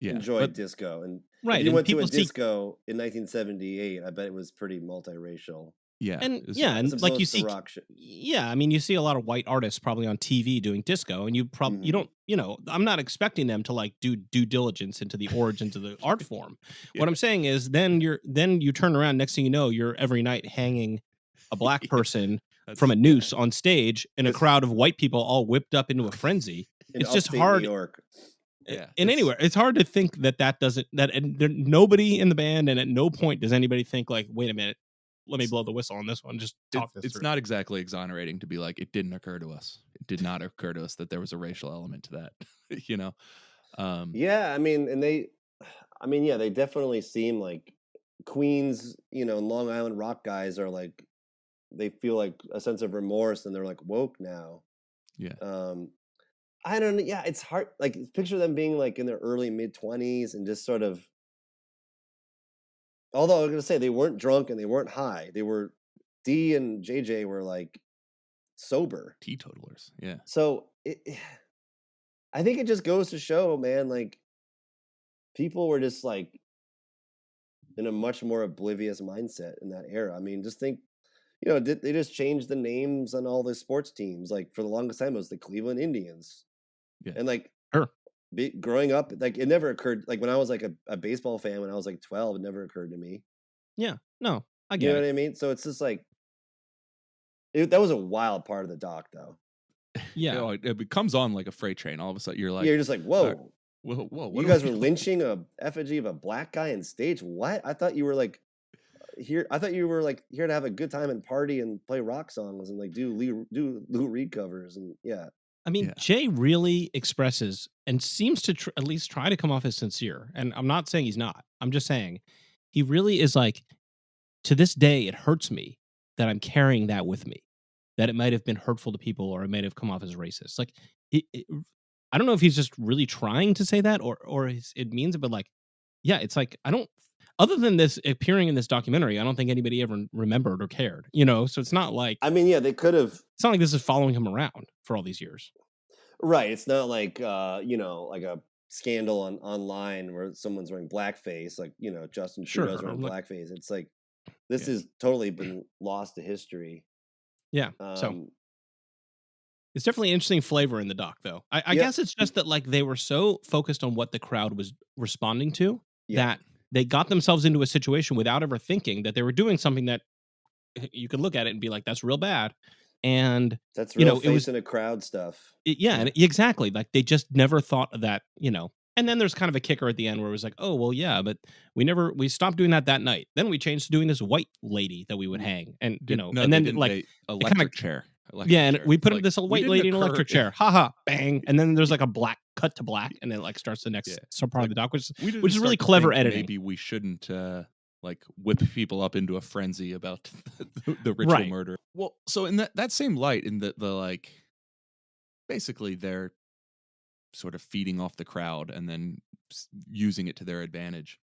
enjoyed disco, and right. if you and went to a disco in 1978, I bet it was pretty multiracial. Yeah, and like you see, I mean, you see a lot of white artists probably on TV doing disco, and you probably you don't, I'm not expecting them to like do due diligence into the origins of the art form. What I'm saying is, then you turn around, next thing you know, you're every night hanging a black person from a noose on stage in a crowd of white people all whipped up into a frenzy. It's just hard. New York. In anywhere, it's hard to think that doesn't and nobody in the band, and at no point does anybody think like, wait a minute, let me blow the whistle on this one. Just talk this through. It's not exactly exonerating to be like, it didn't occur to us. It did not occur to us that there was a racial element to that. Yeah, I mean, and they definitely seem like Queens, Long Island rock guys are like, they feel like a sense of remorse, and they're like woke now. Yeah. I don't know. Yeah, it's hard. Like, picture them being like in their early mid-20s and just sort of. Although I was gonna say they weren't drunk and they weren't high. They were, D and JJ were like sober teetotalers. Yeah. So I think it just goes to show, man, like people were just like in a much more oblivious mindset in that era. I mean, just think, they just changed the names on all the sports teams. Like for the longest time, it was the Cleveland Indians. Yeah. And like growing up, like it never occurred. Like when I was like a baseball fan when I was like 12, it never occurred to me. Yeah, no, I get it. You know what I mean? So it's just like that was a wild part of the doc, though. Yeah, it comes on like a freight train. All of a sudden, you're like, you're just like, whoa, whoa! You guys were lynching a effigy of a black guy on stage. What? I thought you were like here. I thought you were like here to have a good time and party and play rock songs and like do Lou Reed covers and yeah. I mean, Jay really expresses and seems to at least try to come off as sincere. And I'm not saying he's not. I'm just saying he really is like, to this day, it hurts me that I'm carrying that with me, that it might have been hurtful to people or it might have come off as racist. Like, I don't know if he's just really trying to say that or it means it, but like, yeah, it's like, other than this appearing in this documentary, I don't think anybody ever remembered or cared. You know, so it's not like I mean, yeah, they could have. It's not like this is following him around for all these years. Right. It's not like like a scandal online where someone's wearing blackface, like Justin Trudeau's wearing blackface. It's like this has totally been lost to history. Yeah. So it's definitely an interesting flavor in the doc, though. I guess it's just that like they were so focused on what the crowd was responding to that they got themselves into a situation without ever thinking that they were doing something that you could look at it and be like, that's real bad. And that's real face in a crowd stuff. Exactly. Like they just never thought of that, And then there's kind of a kicker at the end where it was like, oh, well, yeah, but we stopped doing that night. Then we changed to doing this white lady that we would hang. And, and then like electric chair. And we put this white lady in an electric chair. Haha, bang. And then there's like a black cut to black. And then it like starts the next part of the doc, which is really clever editing. Maybe we shouldn't like whip people up into a frenzy about the ritual murder. Well, so in that same light, in the like, basically they're sort of feeding off the crowd and then using it to their advantage.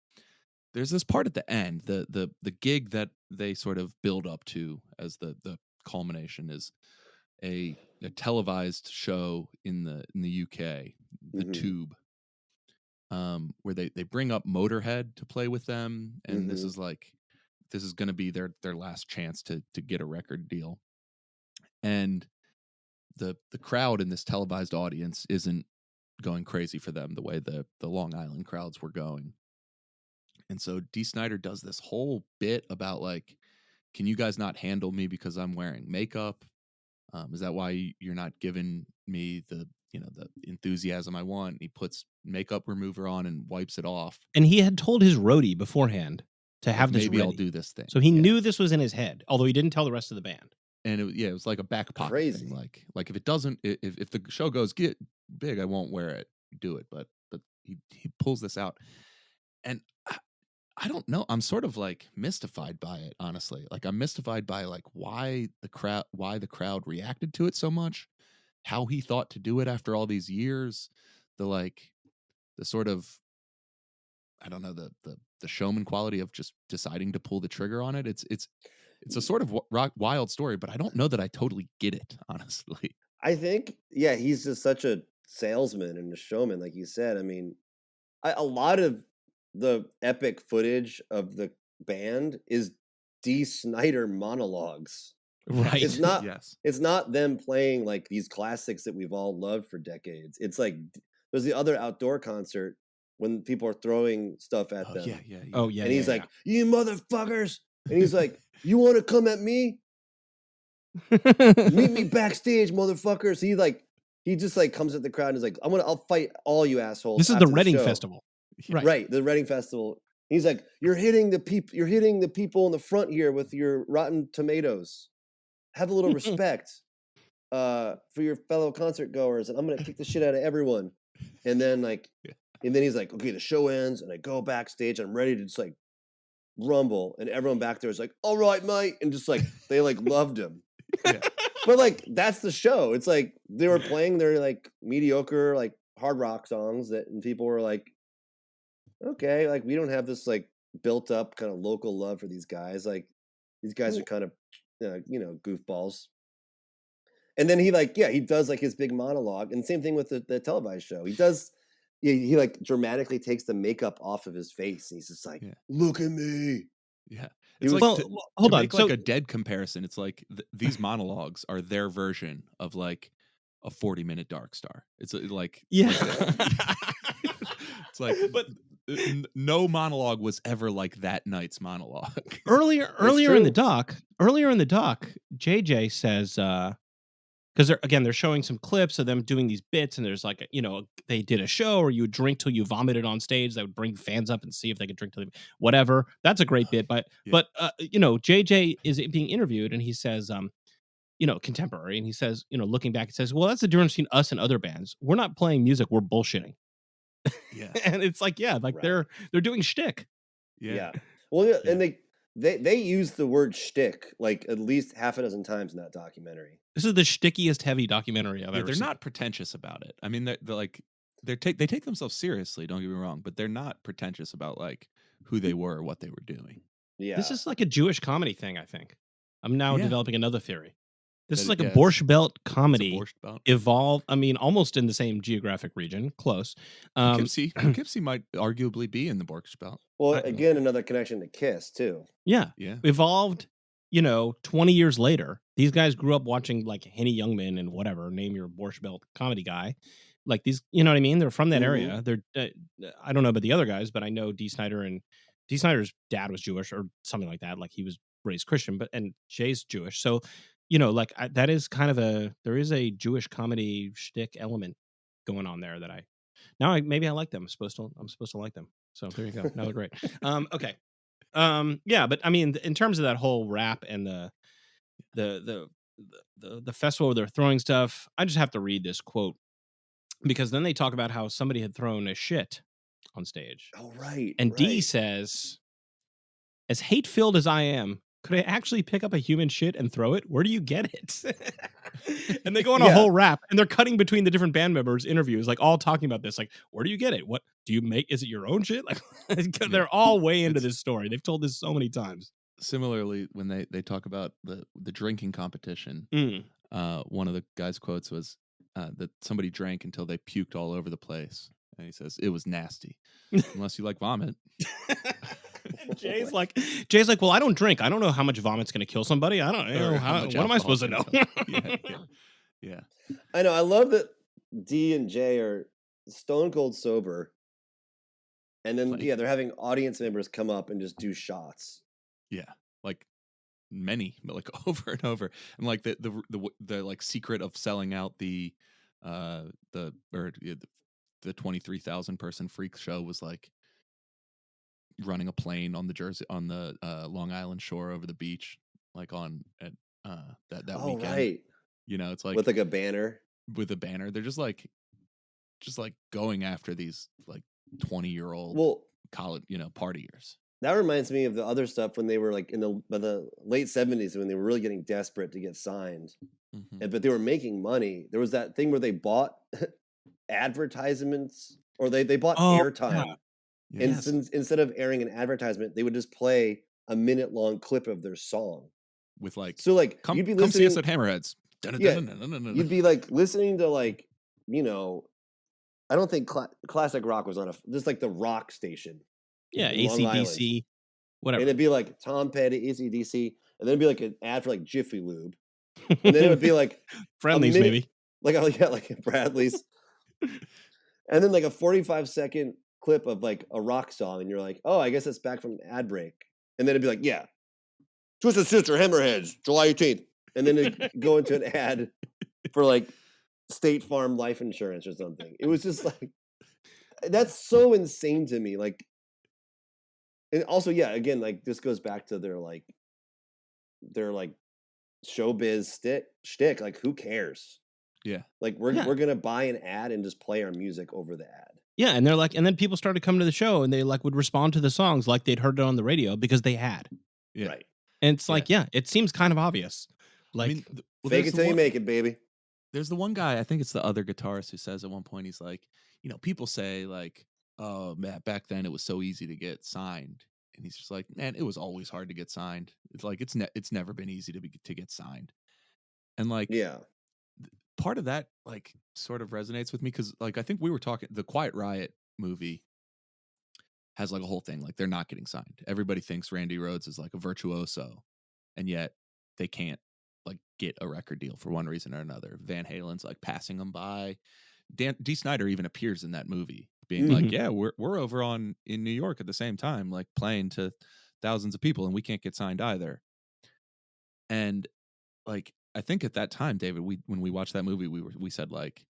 There's this part at the end, the gig that they sort of build up to as the culmination is a televised show in the UK, the Tube, where they bring up Motorhead to play with them, and this is going to be their last chance to get a record deal. And the crowd in this televised audience isn't going crazy for them the way the Long Island crowds were going. And so Dee Snider does this whole bit about like, can you guys not handle me because I'm wearing makeup? Is that why you're not giving me the enthusiasm I want? And he puts makeup remover on and wipes it off. And he had told his roadie beforehand to have this maybe ready. I'll do this thing. So he knew this was in his head, although he didn't tell the rest of the band. And it was like a back pocket thing. Like if it doesn't, if the show goes get big, I won't wear it. Do it, but he pulls this out, and I don't know. I'm sort of like mystified by it, honestly. Like I'm mystified by like why the crowd reacted to it so much, how he thought to do it after all these years, the sort of, I don't know, the showman quality of just deciding to pull the trigger on it. It's a sort of wild story, but I don't know that I totally get it, honestly. I think, he's just such a salesman and a showman, like you said. I mean, a lot of the epic footage of the band is Dee Snider monologues. Right. It's not them playing like these classics that we've all loved for decades. It's like there's the other outdoor concert when people are throwing stuff at them. Oh yeah. And he's like, you motherfuckers. And he's like, you want to come at me? Meet me backstage, motherfuckers. He just like comes at the crowd and is like, I'll fight all you assholes. This is the Reading Festival. Right, the Reading Festival. He's like, you're hitting the people in the front here with your rotten tomatoes. Have a little respect for your fellow concert goers, and I'm gonna kick the shit out of everyone. And then and then he's like, okay, the show ends, and I go backstage, and I'm ready to just like rumble, and everyone back there is like, all right, mate, and just like they like loved him. But like that's the show. It's like they were playing their like mediocre like hard rock songs and people were like, okay, like we don't have this like built up kind of local love for these guys. Like these guys are kind of goofballs. And then he does like his big monologue, and same thing with the televised show. He like dramatically takes the makeup off of his face, and he's just like, look at me. Yeah. It's hold on. Make like a Dead comparison. It's like these monologues are their version of like a 40-minute Dark Star. It's like it's like, but no monologue was ever like that night's monologue. Earlier in the doc, JJ says, because they're showing some clips of them doing these bits, and there's like, they did a show where you would drink till you vomited on stage. That would bring fans up and see if they could drink till whatever. That's a great bit, but JJ is being interviewed, and he says, contemporary, and he says, looking back, he says, well, that's the difference between us and other bands. We're not playing music, we're bullshitting. Yeah. And it's like, they're doing shtick. Yeah. Well, and they use the word shtick like at least half a dozen times in that documentary. This is the shtickiest heavy documentary I've ever seen. They're not pretentious about it. I mean, they take themselves seriously, don't get me wrong, but they're not pretentious about like who they were, what they were doing. Yeah. This is like a Jewish comedy thing, I think. I'm now developing another theory. This is like a Yes. Borscht Belt It's a comedy Borscht Belt. evolved. I mean, almost in the same geographic region, close. Poughkeepsie might arguably be in the Borscht Belt. Well, again, another connection to Kiss too. Yeah. Evolved, 20 years later. These guys grew up watching like Henny Youngman and whatever, name your Borscht Belt comedy guy. Like these, you know what I mean? They're from that area. They're, I don't know about the other guys, but I know D. Snyder's dad was Jewish or something like that. Like he was raised Christian, and Jay's Jewish. So, that is kind of there is a Jewish comedy shtick element going on there that maybe I like them. I'm supposed to like them. So there you go. Now they're great. Okay. Yeah, but I mean, in terms of that whole rap and the festival where they're throwing stuff, I just have to read this quote because then they talk about how somebody had thrown a shit on stage. Oh, right. And D says, as hate-filled as I am, could I actually pick up a human shit and throw it? Where do you get it? And they go on a whole rap, and they're cutting between the different band members' interviews, like all talking about this. Like, where do you get it? What do you make? Is it your own shit? Like, they're all way into this story. They've told this so many times. Similarly, when they talk about the drinking competition, one of the guys' quotes was that somebody drank until they puked all over the place. And he says, it was nasty. Unless you like vomit. Jay's like, well, I don't drink. I don't know how much vomit's going to kill somebody. I don't know. What am I supposed to know? Yeah. I know. I love that D and J are stone cold sober. And then, they're having audience members come up and just do shots. Yeah. Like many, but like over and over. And like the like secret of selling out the 23,000 person freak show was like running a plane on the Long Island shore over the beach, like that weekend. Right. It's like with like a banner. With a banner. They're just like going after these like 20-year-old college, partiers. That reminds me of the other stuff when they were like in the late 70s when they were really getting desperate to get signed. But they were making money. There was that thing where they bought advertisements or they bought airtime. Yeah. And instead of airing an advertisement, they would just play a minute-long clip of their song. With like, so like you'd be listening, come see us at Hammerheads. You'd be like listening to like, I don't think classic rock was on just like the rock station. Yeah, AC/DC, whatever. And it'd be like Tom Petty, AC/DC, and then it'd be like an ad for like Jiffy Lube. And then it would be like Friendlies, maybe. Like Bradley's. And then like a 45-second clip of like a rock song, and you're like, oh, I guess it's back from ad break. And then it'd be like, yeah, Twisted Sister Hammerheads, July 18th. And then it'd go into an ad for like State Farm life insurance or something. It was just like, that's so insane to me. Like, and also, again, like this goes back to their showbiz shtick. Like, who cares? Yeah. Like we're gonna buy an ad and just play our music over the ad. Yeah, and they're like, and then people started coming to the show and they like would respond to the songs like they'd heard it on the radio because they had. Yeah. Right. And it's like, it seems kind of obvious. Like, I mean, fake it till you make it, baby. There's the one guy, I think it's the other guitarist, who says at one point, he's like, people say like, oh man, back then it was so easy to get signed. And he's just like, man, it was always hard to get signed. It's like, it's never been easy to get signed. And like, part of that like sort of resonates with me because like I think we were talking, the Quiet Riot movie has like a whole thing like they're not getting signed. Everybody thinks Randy Rhoads is like a virtuoso, and yet they can't like get a record deal for one reason or another. Van Halen's like passing them by. D. Snyder even appears in that movie, being like, "Yeah, we're over in New York at the same time, like playing to thousands of people, and we can't get signed either." And like, I think at that time, David, when we watched that movie, we said like,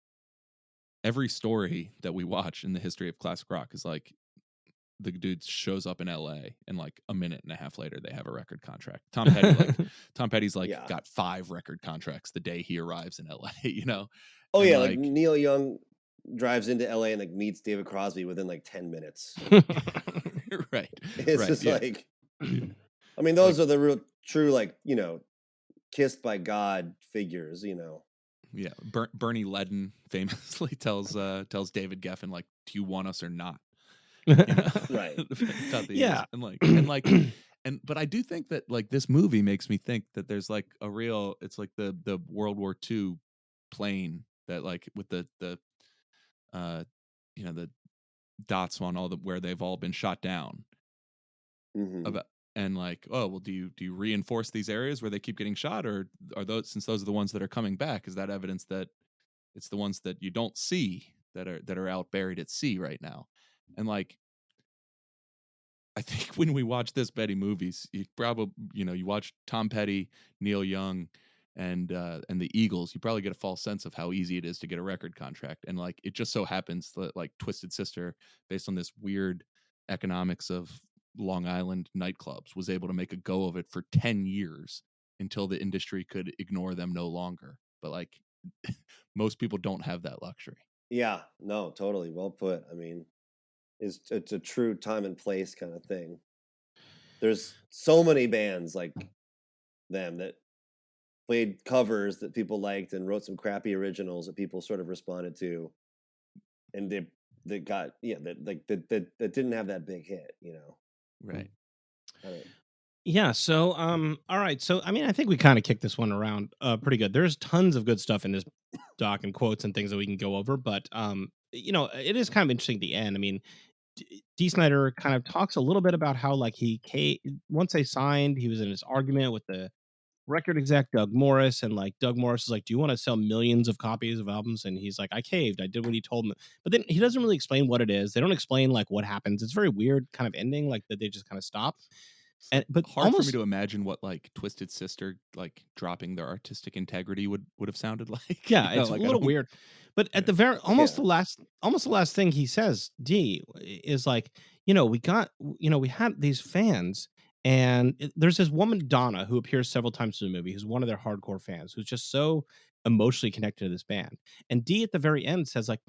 every story that we watch in the history of classic rock is like, the dude shows up in L.A. and like a minute and a half later they have a record contract. Tom Petty's like got 5 record contracts the day he arrives in L.A. Oh and like Neil Young drives into L.A. and like meets David Crosby within like 10 minutes. Right. It's just like, I mean, those are the real true like kissed by God figures. Yeah, Bernie Ledden famously tells David Geffen like, "Do you want us or not?" you know, Right. about the Eagles, Yeah. but I do think that like this movie makes me think that there's like it's like the World War II plane that like with the uh the dots on all the where they've all been shot down Hmm. about, and like, oh well, do you reinforce these areas where they keep getting shot, or are those, since those are the ones that are coming back, is that evidence that it's the ones that you don't see that are out buried at sea right now? And like, I think when we watch this Betty movies, you probably, you watch Tom Petty, Neil Young, and the Eagles, you probably get a false sense of how easy it is to get a record contract. And like, it just so happens that like Twisted Sister, based on this weird economics of Long Island nightclubs, was able to make a go of it for 10 years until the industry could ignore them no longer. But like, most people don't have that luxury. Yeah, no, totally. Well put. I mean, it's a true time and place kind of thing. There's so many bands like them that played covers that people liked and wrote some crappy originals that people sort of responded to, and they got that didn't have that big hit, you know. Right. I don't, Yeah. So, all right. So, I mean, I think we kind of kicked this one around pretty good. There's tons of good stuff in this doc and quotes and things that we can go over, but it is kind of interesting at the end. I mean, D. Snyder kind of talks a little bit about how like once they signed, he was in this argument with the record exec Doug Morris, and like Doug Morris is like, "Do you want to sell millions of copies of albums?" And he's like, "I caved. I did what he told me." But then he doesn't really explain what it is. They don't explain like what happens. It's very weird kind of ending, like that they just kind of stop. It's And like but hard for me almost to imagine what like Twisted Sister like dropping their artistic integrity would have sounded like. yeah, it's a Like I little don't. weird. But at Yeah. the very yeah, almost the last thing he says, D is like, we had these fans, and there's this woman Donna who appears several times in the movie, who's one of their hardcore fans, who's just so emotionally connected to this band. And D at the very end says like,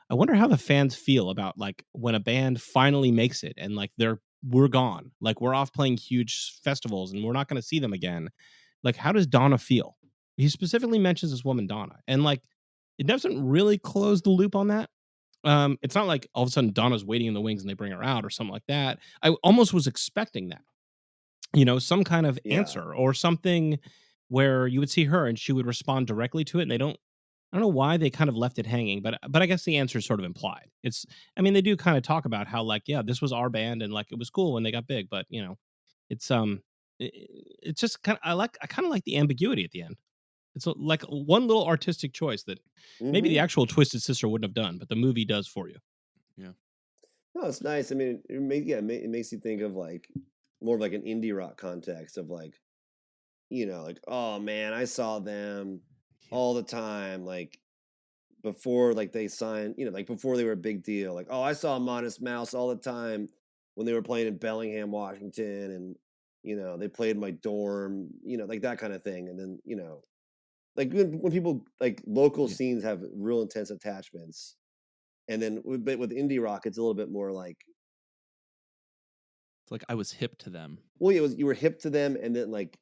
I wonder how the fans feel about like when a band finally makes it and like we're gone, like we're off playing huge festivals and we're not going to see them again. Like, how does Donna feel? He specifically mentions this woman Donna, and like, it doesn't really close the loop on that. It's not like all of a sudden Donna's waiting in the wings and they bring her out or something like that. I almost was expecting that, some kind of yeah. answer or something where you would see her and she would respond directly to it. And they don't. I don't know why they kind of left it hanging, but I guess the answer is sort of implied. I mean, they do kind of talk about how like, yeah, this was our band and like it was cool when they got big, but it's it's just kind of I kind of like the ambiguity at the end. It's like one little artistic choice that maybe the Hmm. actual Twisted Sister wouldn't have done, but the movie does for you. Yeah. No, it's nice. I mean, it makes you think of like more of like an indie rock context of like, like, oh man, I saw them Yeah. all the time, like before like they signed, like before they were a big deal. Like, oh, I saw Modest Mouse all the time when they were playing in Bellingham, Washington, and they played in my dorm, like that kind of thing. And then, like when people like local Yeah. scenes have real intense attachments. And then but with indie rock, it's a little bit more like, It's like I was hip to them. well, you were hip to them, and then like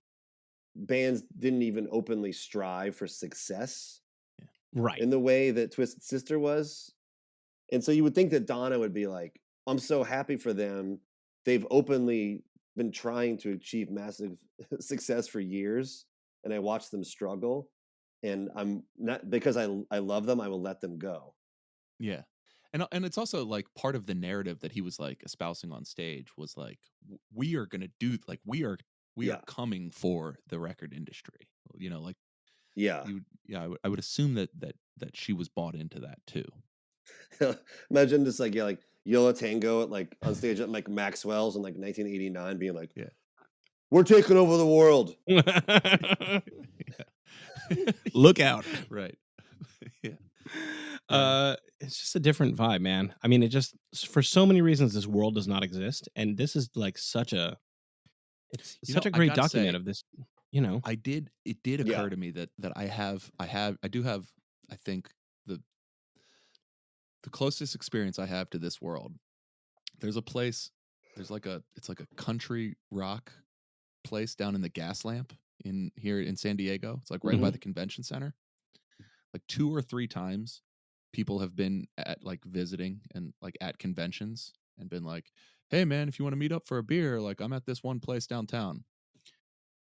bands didn't even openly strive for success Yeah. Right. in the way that Twisted Sister was. And so you would think that Donna would be like, I'm so happy for them. They've openly been trying to achieve massive success for years, and I watch them struggle. And I'm not, because I love them, I will let them go. Yeah. And it's also like part of the narrative that he was like espousing on stage was like, we are going to do, like we are Yeah. coming for the record industry. Like Yeah. yeah, I would assume that she was bought into that too. Imagine just like, yeah, like Yola Tango at like on stage at like Maxwell's in like 1989 being like, Yeah. we're taking over the world. Look out. Right. Yeah. It's just a different vibe, man. I mean, it just for so many reasons this world does not exist, and this is like it's such a I great gotta document say, of this. it did Yeah. occur to me that I do have, I think, the closest experience I have to this world. There's a place, it's like a country rock place down in the Gas Lamp in San Diego. It's like right by Mhm. the convention center. Like 2 or 3 times people have been at like visiting and like at conventions and been like, "Hey man, if you want to meet up for a beer, like I'm at this one place downtown."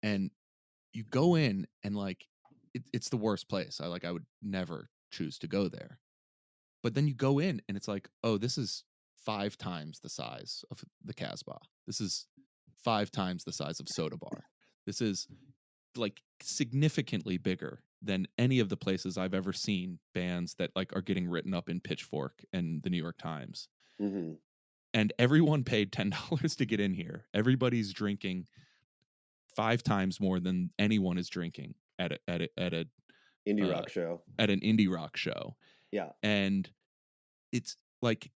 And you go in and like it's the worst place. I would never choose to go there. But then you go in and it's like, "Oh, this is 5 times the size of the Casbah. This is 5 times the size of Soda Bar. This is like significantly bigger than any of the places I've ever seen bands that like are getting written up in Pitchfork and the New York Times." Mm-hmm. And everyone paid $10 to get in here. Everybody's drinking 5 times more than anyone is drinking at a Indie rock show. at an indie rock show. Yeah. And it's like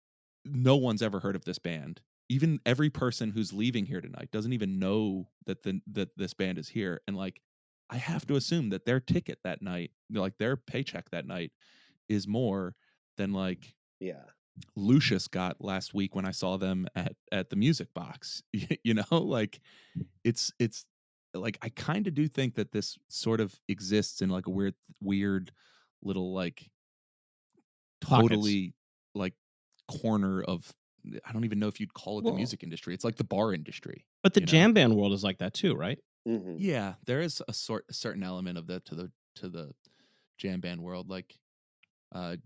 no one's ever heard of this band. Even every person who's leaving here tonight doesn't even know that that this band is here. And like, I have to assume that their ticket that night, like their paycheck that night, is more than like Yeah. Lucius got last week when I saw them at the Music Box. You know, like it's like I kind of do think that this sort of exists in like a weird little like Pockets. totally like corner of, I don't even know if you'd call it the Well, music industry. It's like the bar industry. but the you know? jam band world is like that too, right? Mm-hmm. Yeah, there is a certain element of that to the jam band world. Like,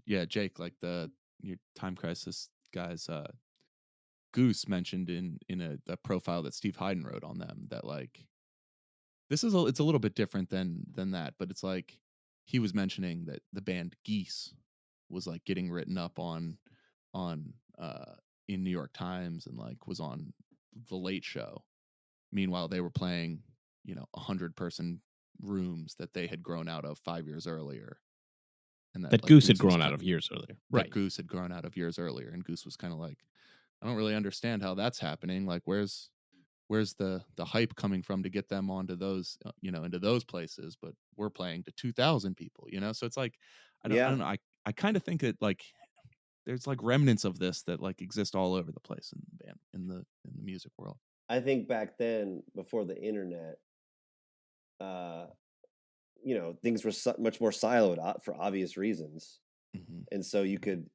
yeah, Jake, like your Time Crisis guys, Goose mentioned in a profile that Steve Hyden wrote on them that like this is it's a little bit different than that, but it's like he was mentioning that the band Geese was like getting written up on in New York Times and like was on the Late Show. Meanwhile, they were playing 100-person rooms that they had grown out of 5 years earlier, and That like, Goose had was grown out of years earlier, right? Goose had grown out of years earlier, and Goose was kind of like, I don't really understand how that's happening. Like, where's the hype coming from to get them onto those into those places? But we're playing to 2,000 people, so it's like I don't know. I kind of think that like there's like remnants of this that like exist all over the place in the band in the music world. I think back then, before the internet, things were much more siloed for obvious reasons, Mm-hmm. and so you could,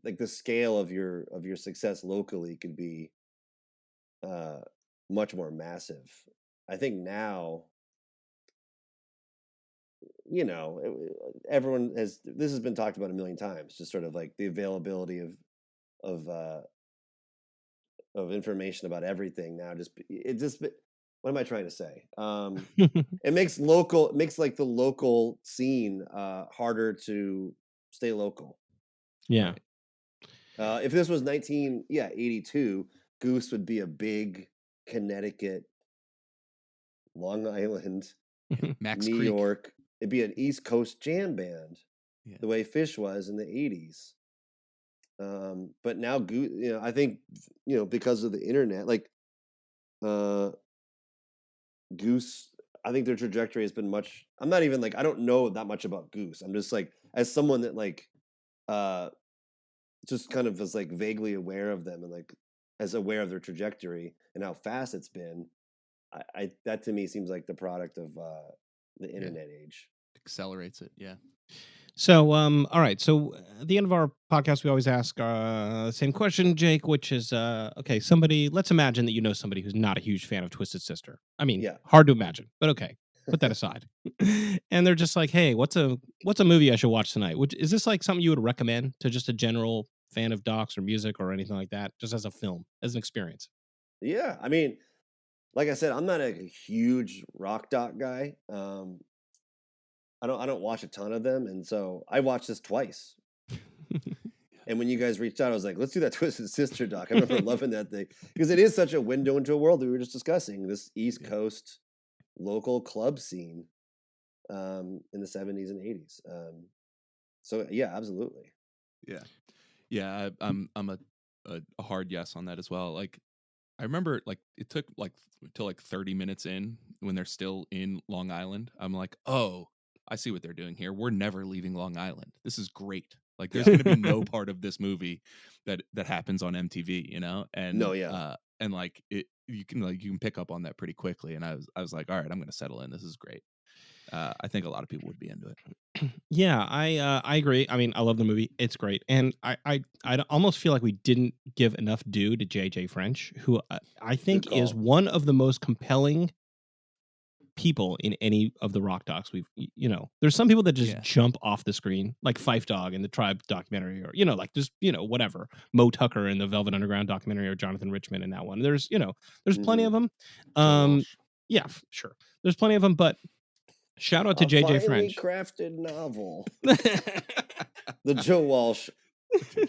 like, the scale of your success locally could be much more massive. I think now, everyone this has been talked about a million times, just sort of like the availability of uh, of information about everything now. What am I trying to say? It makes like the local scene harder to stay local. Yeah. If this was 1982, Goose would be a big Connecticut, Long Island, Max New Creek. York. It'd be an East Coast jam band, Yeah. the way Fish was in the 80s. But now Goose, I think, because of the internet, like Goose, I think their trajectory has been much. I'm not even like, I don't know that much about Goose. I'm just like, as someone that like just kind of is like vaguely aware of them and like as aware of their trajectory and how fast it's been. I that to me seems like the product of the internet age. Accelerates it. Yeah. So, all right. So, at the end of our podcast, we always ask the same question, Jake, which is, okay, let's imagine that you know somebody who's not a huge fan of Twisted Sister. I mean, Yeah. hard to imagine, but okay, put that aside. And they're just like, hey, what's a movie I should watch tonight? Which is this like something you would recommend to just a general fan of docs or music or anything like that, just as a film, as an experience? Yeah, I mean, like I said, I'm not a huge rock doc guy. I don't watch a ton of them, and so I watched this twice. And when you guys reached out, I was like, let's do that Twisted Sister doc. I remember loving that thing because it is such a window into a world that we were just discussing, this East Coast local club scene in the 70s and 80s. So yeah, absolutely. Yeah. I'm a hard yes on that as well. Like, I remember like it took like till like 30 minutes in when they're still in Long Island. I'm like, oh, I see what they're doing here. We're never leaving Long Island. This is great. Like, there's going to be no part of this movie that happens on MTV, And No, yeah. And like you can pick up on that pretty quickly. And I was like, all right, I'm going to settle in. This is great. I think a lot of people would be into it. Yeah, I agree. I mean, I love the movie. It's great, and I almost feel like we didn't give enough due to J.J. French, who I think is one of the most compelling people in any of the Rock docs we've. There's some people that just jump off the screen, like Fife Dog in the Tribe documentary, or like just whatever, Mo Tucker in the Velvet Underground documentary, or Jonathan Richman in that one. There's plenty of them. Yeah, sure. There's plenty of them, but. Shout out to J.J. French. Crafted novel. The Joe Walsh.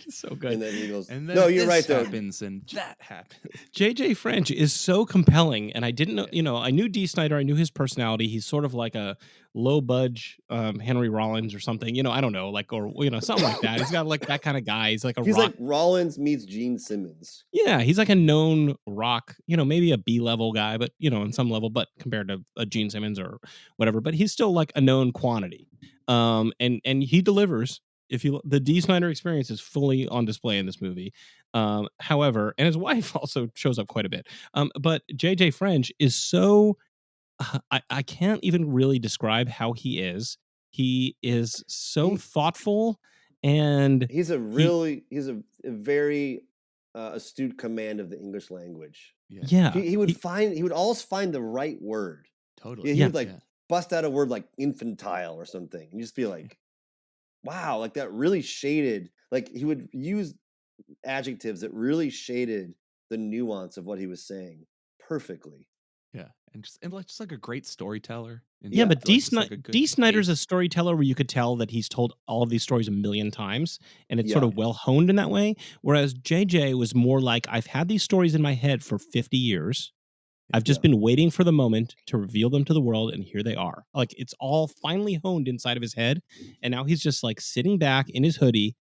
So good. And then he goes, and then no, you're right, though. Happens and that happens. J.J. French is so compelling, and I didn't know, I knew Dee Snider, I knew his personality. He's sort of like a low-budge Henry Rollins or something, I don't know, like, or, something like that. He's got like that kind of guy. He's like like Rollins meets Gene Simmons. Yeah, he's like a known rock, maybe a B-level guy, but, on some level, but compared to a Gene Simmons or whatever, but he's still like a known quantity. And he delivers. The Dee Snider experience is fully on display in this movie. However, and his wife also shows up quite a bit. But J.J. French is so, I can't even really describe how he is. He is so thoughtful, and he's a very astute command of the English language. Yeah. He would always find the right word. Totally. He would bust out a word like infantile or something, and just be like, wow, like that really shaded, like he would use adjectives that really shaded the nuance of what he was saying perfectly. Yeah. And just like a great storyteller. Yeah, but Dee Snider's a storyteller where you could tell that he's told all of these stories a million times, and it's sort of well honed in that way. Whereas JJ was more like, I've had these stories in my head for 50 years. I've just been waiting for the moment to reveal them to the world, and here they are. Like, it's all finally honed inside of his head, and now he's just like sitting back in his hoodie,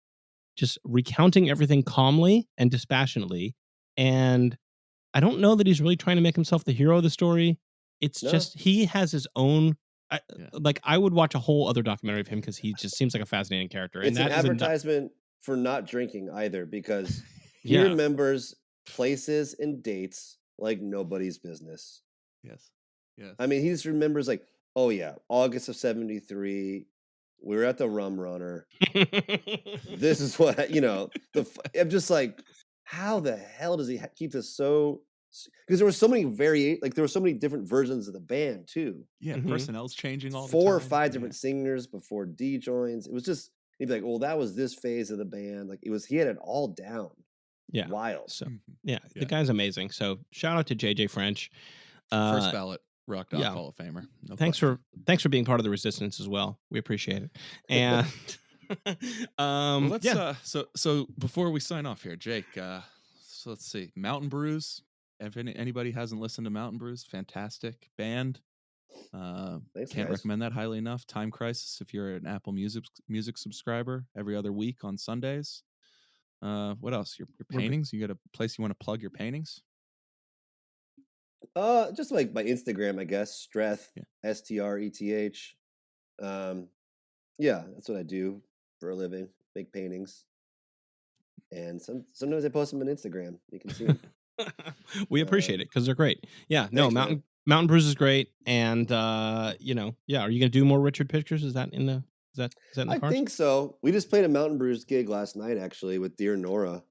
just recounting everything calmly and dispassionately. And I don't know that he's really trying to make himself the hero of the story. It's just, he has his own, like, I would watch a whole other documentary of him because he just seems like a fascinating character. It's and an advertisement for not drinking either, because he remembers places and dates like nobody's business. Yes. I mean, he just remembers like, oh yeah, August of 73, we were at the Rum Runner. This is what, I'm just like, how the hell does he keep this so? Because there were so many there were so many different versions of the band too. Yeah, personnel's changing all the time. 4 or 5 different singers before D joins. It was just, he'd be like, well, that was this phase of the band. Like he had it all down. Yeah. Wild. So the guy's amazing. So shout out to JJ French. First ballot Rock Dog Hall of Famer. No thanks for being part of the resistance as well. We appreciate it. And so before we sign off here, Jake, so let's see. Mountain Brews. If anybody hasn't listened to Mountain Brews, fantastic band. Can't recommend that highly enough. Time Crisis, if you're an Apple Music subscriber, every other week on Sundays. What else? Your paintings? You got a place you want to plug your paintings? Just like my Instagram, I guess. Streth, STRETH. That's what I do for a living. Make paintings. And sometimes I post them on Instagram. You can see them. We appreciate it because they're great. Yeah, no, Thanks, Mountain Brews is great, and are you gonna do more Richard Pictures? Is that in the is that in the cards? I think so. We just played a Mountain Brews gig last night actually with Dear Nora.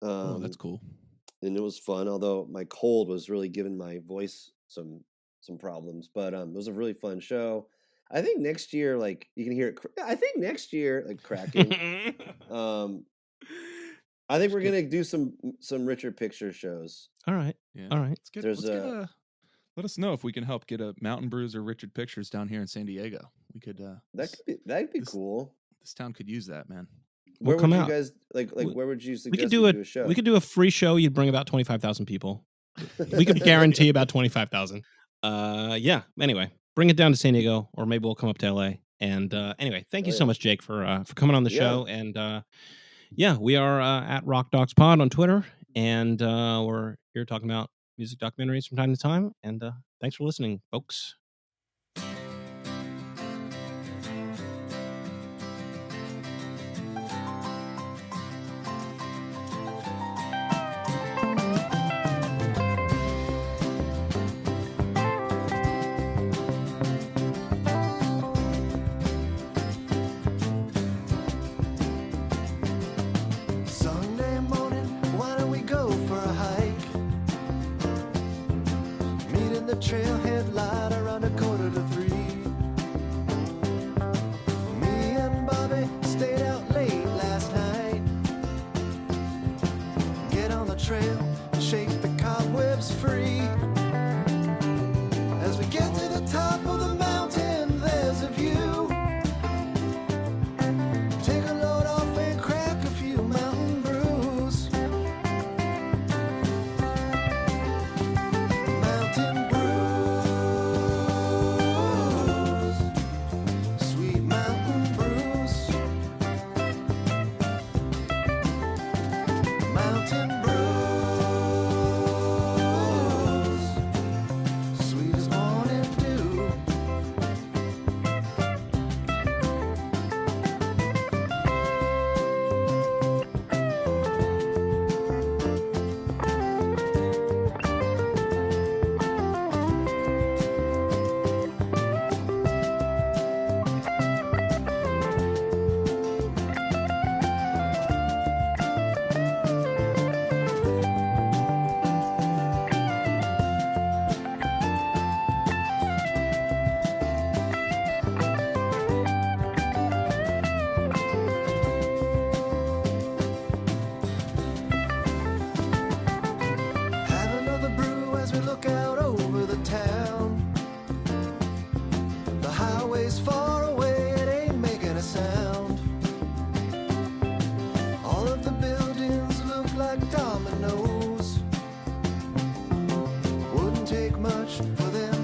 Oh, that's cool. And it was fun, although my cold was really giving my voice some problems. But it was a really fun show. I think next year, like you can hear it. I think next year, like cracking. I think we're gonna do some Richard Picture shows. All right. Yeah. All right. Let us know if we can help get a Mountain Brews or Richard Pictures down here in San Diego. We could. That'd be cool. This town could use that, man. Where would you guys where would you suggest we do a show? We could do a free show. You'd bring about 25,000 people. We could guarantee about 25,000. Anyway, bring it down to San Diego, or maybe we'll come up to LA. And anyway, thank you so much, Jake, for coming on the show. And we are at Rock Dogs Pod on Twitter, and we're here talking about music documentaries from time to time. And thanks for listening, folks. trailhead light around 2:45. Me and Bobby stayed out late last night. Get on the trail, shake the cobwebs free. As we get to the top of the mountain, there's a view. Take a load off and crack a few mountain brews. Mountain brews, sweet mountain brews. Mountain brews, sweet as morning dew. Have another brew as we look out over the town. The highway's far away, it ain't making a sound. All of the buildings look like dominoes. Wouldn't take much for them